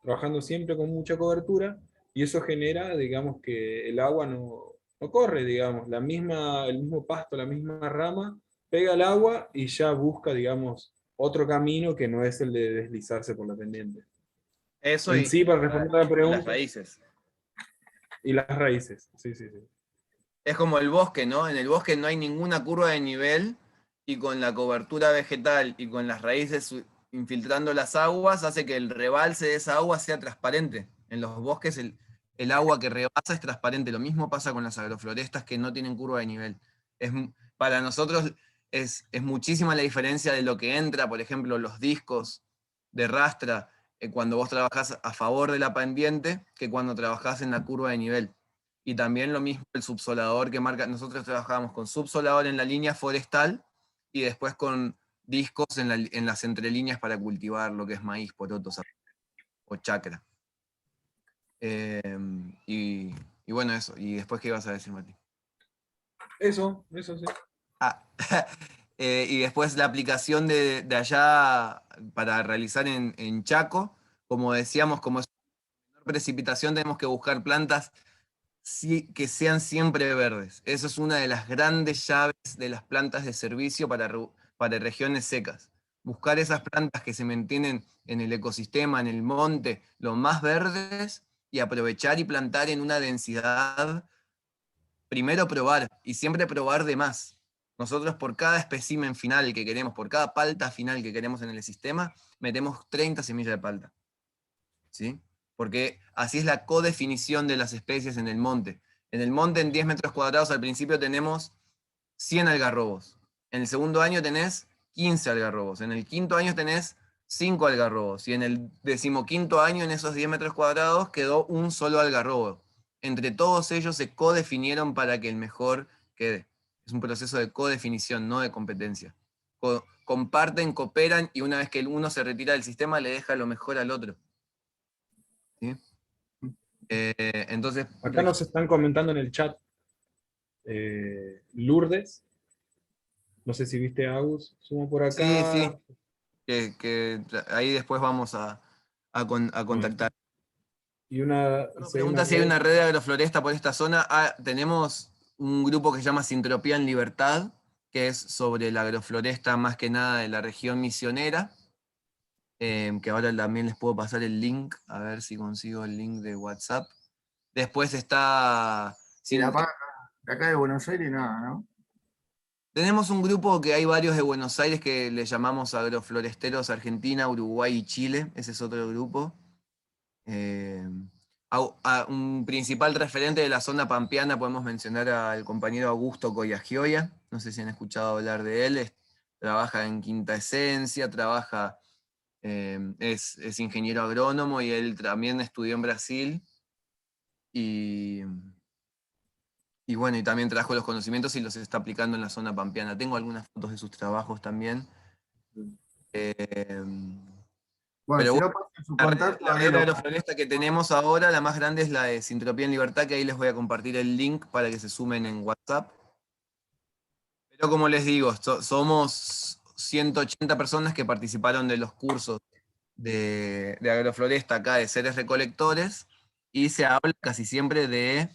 trabajando siempre con mucha cobertura, y eso genera, digamos, que el agua no corre, digamos, el mismo pasto, la misma rama, pega al agua y ya busca, digamos, otro camino que no es el de deslizarse por la pendiente. Eso En sí, para responder a la y las pregunta, raíces. y las raíces, sí, sí, sí. Es como el bosque, ¿no? En el bosque no hay ninguna curva de nivel y con la cobertura vegetal y con las raíces infiltrando las aguas hace que el rebalse de esa agua sea transparente. En los bosques el agua que rebasa es transparente. Lo mismo pasa con las agroflorestas que no tienen curva de nivel. Para nosotros es muchísima la diferencia de lo que entra, por ejemplo, los discos de rastra cuando vos trabajás a favor de la pendiente que cuando trabajás en la curva de nivel. Y también lo mismo el subsolador que marca. Nosotros trabajábamos con subsolador en la línea forestal y después con discos en las entrelíneas para cultivar lo que es maíz, porotos o chacra. Y bueno, eso. ¿Y después qué ibas a decir, Mati? Eso sí. Ah, y después la aplicación de allá para realizar en Chaco, como decíamos, como es menor precipitación, tenemos que buscar plantas que sean siempre verdes. Eso es una de las grandes llaves de las plantas de servicio para regiones secas. Buscar esas plantas que se mantienen en el ecosistema, en el monte, lo más verdes, y aprovechar y plantar en una densidad. Primero probar, y siempre probar de más. Nosotros por cada espécimen final que queremos, por cada palta final que queremos en el sistema, metemos 30 semillas de palta. ¿Sí? Porque así es la codefinición de las especies en el monte. En el monte, en 10 metros cuadrados, al principio tenemos 100 algarrobos. En el segundo año tenés 15 algarrobos. En el quinto año tenés 5 algarrobos. Y en el 15º año, en esos 10 metros cuadrados, quedó un solo algarrobo. Entre todos ellos se codefinieron para que el mejor quede. Es un proceso de codefinición, no de competencia. Comparten, cooperan, y una vez que uno se retira del sistema, le deja lo mejor al otro. ¿Sí? Entonces, Acá nos están comentando en el chat, Lourdes, no sé si viste a Agus, sumo por sí, acá. sí, que ahí después vamos a contactar. Y Nos pregunta si hay red. una red de agrofloresta por esta zona. Tenemos un grupo que se llama Sintropía en Libertad, que es sobre la agrofloresta más que nada de la región misionera, que ahora también les puedo pasar el link, a ver si consigo el link de WhatsApp. Después está... Y de acá de Buenos Aires nada, ¿no? Tenemos un grupo que hay varios de Buenos Aires que le llamamos Agrofloresteros Argentina, Uruguay y Chile. Ese es otro grupo. Un principal referente de la zona pampeana podemos mencionar al compañero Augusto Coyagioia. No sé si han escuchado hablar de él. trabaja en Quinta Esencia, es ingeniero agrónomo y él también estudió en Brasil. Y bueno, y también trajo los conocimientos y los está aplicando en la zona pampeana. Tengo algunas fotos de sus trabajos también. Bueno, Pero si bueno, no pasan su la contacto, ahí red lo... agrofloresta que tenemos ahora, la más grande es la de Sintropía en Libertad, que ahí les voy a compartir el link para que se sumen en WhatsApp. Pero como les digo, somos 180 personas que participaron de los cursos de agrofloresta acá, de seres recolectores, y se habla casi siempre de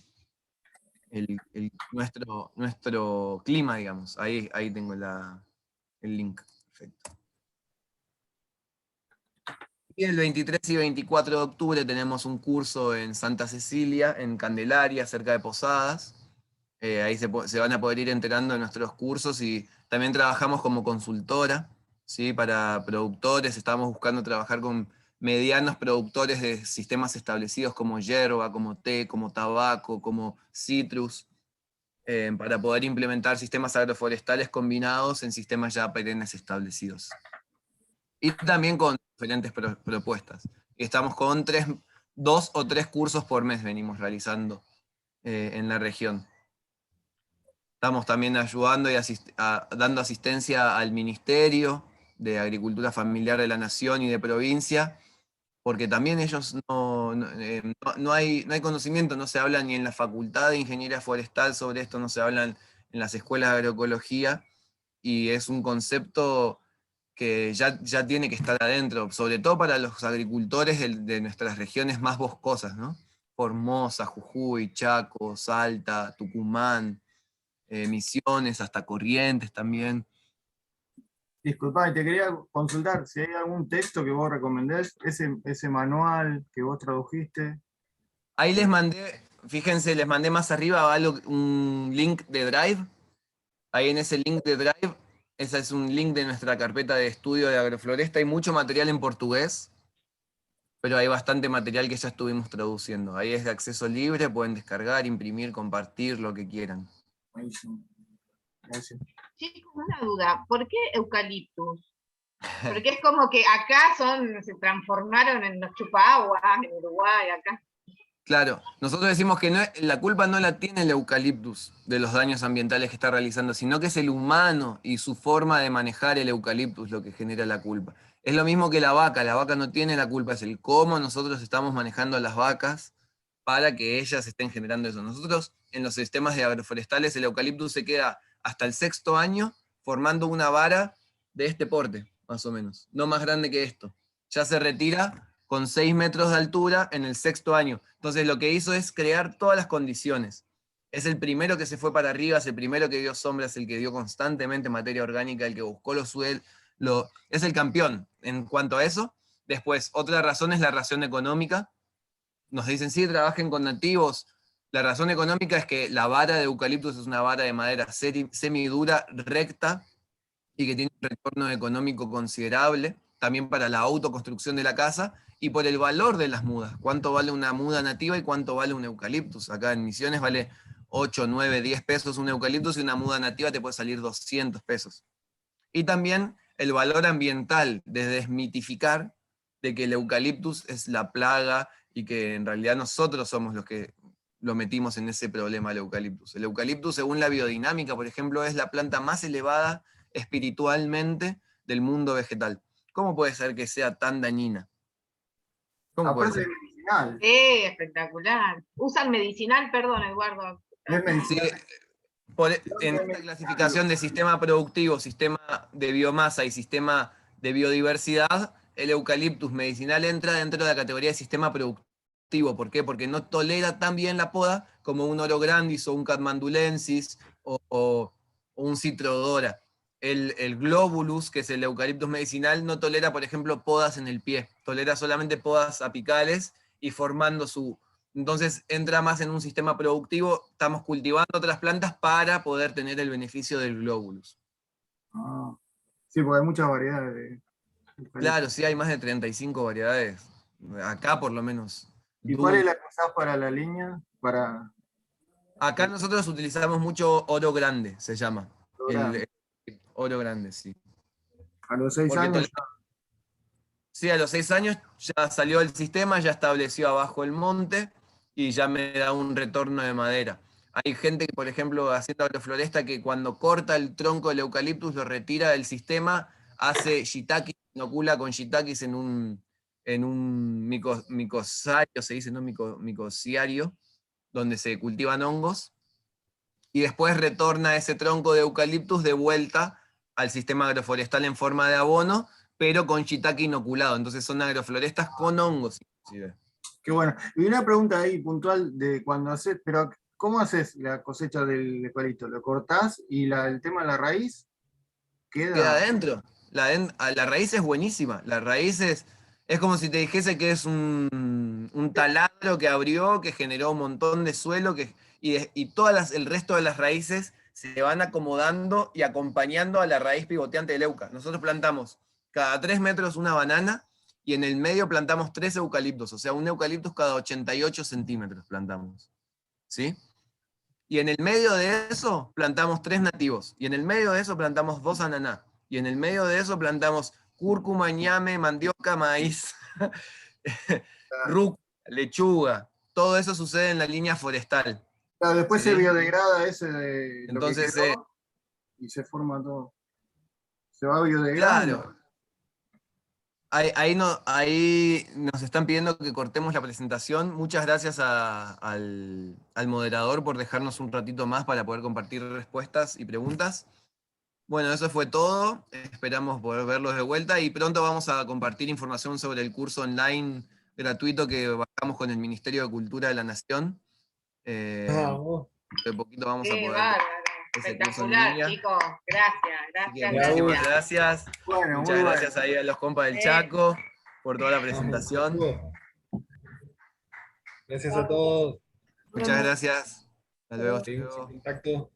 nuestro clima, digamos. Ahí tengo el link. Perfecto. Y el 23 y 24 de octubre tenemos un curso en Santa Cecilia, en Candelaria, cerca de Posadas. Ahí se van a poder ir enterando de nuestros cursos y también trabajamos como consultora, ¿sí? Para productores. Estamos buscando trabajar con medianos productores de sistemas establecidos como yerba, como té, como tabaco, como citrus, para poder implementar sistemas agroforestales combinados en sistemas ya perennes establecidos. Y también con diferentes propuestas. Estamos con 2 o 3 cursos por mes venimos realizando en la región. Estamos también ayudando y dando asistencia al Ministerio de Agricultura Familiar de la Nación y de provincia, porque también ellos no hay conocimiento, no se habla ni en la Facultad de Ingeniería Forestal sobre esto, no se hablan en las escuelas de agroecología, y es un concepto que ya tiene que estar adentro, sobre todo para los agricultores de nuestras regiones más boscosas, ¿no? Formosa, Jujuy, Chaco, Salta, Tucumán, Misiones, hasta Corrientes también. Disculpa, te quería consultar si hay algún texto que vos recomendés, ese manual que vos tradujiste. Ahí les mandé, fíjense, les mandé más arriba un link de Drive. Ahí en ese link de Drive, ese es un link de nuestra carpeta de estudio de agrofloresta. Hay mucho material en portugués, pero hay bastante material que ya estuvimos traduciendo. Ahí es de acceso libre, pueden descargar, imprimir, compartir, lo que quieran. Buenísimo. Gracias. Chicos, una duda, ¿por qué eucaliptus? Porque es como que acá se transformaron en los chupaguas, en Uruguay, acá. Claro, nosotros decimos que la culpa no la tiene el eucaliptus de los daños ambientales que está realizando, sino que es el humano y su forma de manejar el eucaliptus lo que genera la culpa. Es lo mismo que la vaca no tiene la culpa, es el cómo nosotros estamos manejando a las vacas para que ellas estén generando eso. Nosotros en los sistemas de agroforestales el eucaliptus se queda hasta el 6º año formando una vara de este porte, más o menos, no más grande que esto. Ya se retira con 6 metros de altura en el 6º año. Entonces lo que hizo es crear todas las condiciones. Es el primero que se fue para arriba, es el primero que dio sombras, el que dio constantemente materia orgánica, el que buscó los suelos, es el campeón en cuanto a eso. Después, otra razón es la razón económica. Nos dicen, sí, trabajen con nativos. La razón económica es que la vara de eucaliptus es una vara de madera semidura, recta, y que tiene un retorno económico considerable, también para la autoconstrucción de la casa, y por el valor de las mudas. ¿Cuánto vale una muda nativa y cuánto vale un eucaliptus? Acá en Misiones vale 8, 9, 10 pesos un eucaliptus, y una muda nativa te puede salir 200 pesos. Y también el valor ambiental, de desmitificar de que el eucaliptus es la plaga y que en realidad nosotros somos los que lo metimos en ese problema al eucaliptus. El eucaliptus, según la biodinámica, por ejemplo, es la planta más elevada espiritualmente del mundo vegetal. ¿Cómo puede ser que sea tan dañina? ¿Cómo puede Aparte ser? es medicinal. Espectacular. Usan medicinal, perdón, Eduardo. Es Sí, medicinal. en esta clasificación de sistema productivo, sistema de biomasa y sistema de biodiversidad, el eucaliptus medicinal entra dentro de la categoría de sistema productivo. ¿Por qué? Porque no tolera tan bien la poda como un Orograndis o un Catmandulensis o un Citrodora. El Globulus, que es el eucaliptus medicinal, no tolera, por ejemplo, podas en el pie. Tolera solamente podas apicales y formando su... Entonces entra más en un sistema productivo, estamos cultivando otras plantas para poder tener el beneficio del globulus. Ah, sí, porque hay muchas variedades de eucalipto. Claro, sí, hay más de 35 variedades. Acá por lo menos. ¿Y cuál es la que usás para la línea? Acá nosotros utilizamos mucho oro grande, se llama. Grande. El oro grande, sí. A los 6 Porque años. Sí, a los 6 años ya salió el sistema, ya estableció abajo el monte y ya me da un retorno de madera. Hay gente que, por ejemplo, haciendo agrofloresta, que cuando corta el tronco del eucaliptus lo retira del sistema, hace shiitake, inocula con shiitakes en un micosario, se dice, ¿no? Micociario, donde se cultivan hongos, y después retorna ese tronco de eucaliptus de vuelta al sistema agroforestal en forma de abono, pero con shiitake inoculado. Entonces son agroflorestas con hongos, inclusive. Qué bueno. Y una pregunta ahí puntual de cuando haces, pero ¿cómo haces la cosecha del eucalipto? ¿Lo cortás y el tema de la raíz Queda adentro. La raíz es buenísima. La raíz es como si te dijese que es un taladro que abrió, que generó un montón de suelo, y el resto de las raíces se van acomodando y acompañando a la raíz pivoteante del euca. Nosotros plantamos cada 3 metros una banana y en el medio plantamos 3 eucaliptos, o sea, un eucaliptus cada 88 centímetros plantamos. ¿Sí? Y en el medio de eso plantamos 3 nativos. Y en el medio de eso plantamos 2 ananá. Y en el medio de eso plantamos cúrcuma, ñame, mandioca, maíz, rúcula, lechuga. Todo eso sucede en la línea forestal. Claro, después ¿Sí? se biodegrada ese de Entonces, lo que quedó, y se forma todo. Se va biodegradando. claro. Ahí nos están pidiendo que cortemos la presentación. Muchas gracias al moderador por dejarnos un ratito más para poder compartir respuestas y preguntas. Bueno, eso fue todo. Esperamos poder verlos de vuelta y pronto vamos a compartir información sobre el curso online gratuito que bajamos con el Ministerio de Cultura de la Nación. De poquito vamos a Qué poder... bárbaro. ese curso en Espectacular, línea. chicos. Gracias, Así que gracias. muchísimas gracias. Bueno, Muchas muy gracias ahí a los compas del Chaco por toda la presentación. Gracias a todos. Muchas gracias. Hasta luego. Seguimos en contacto.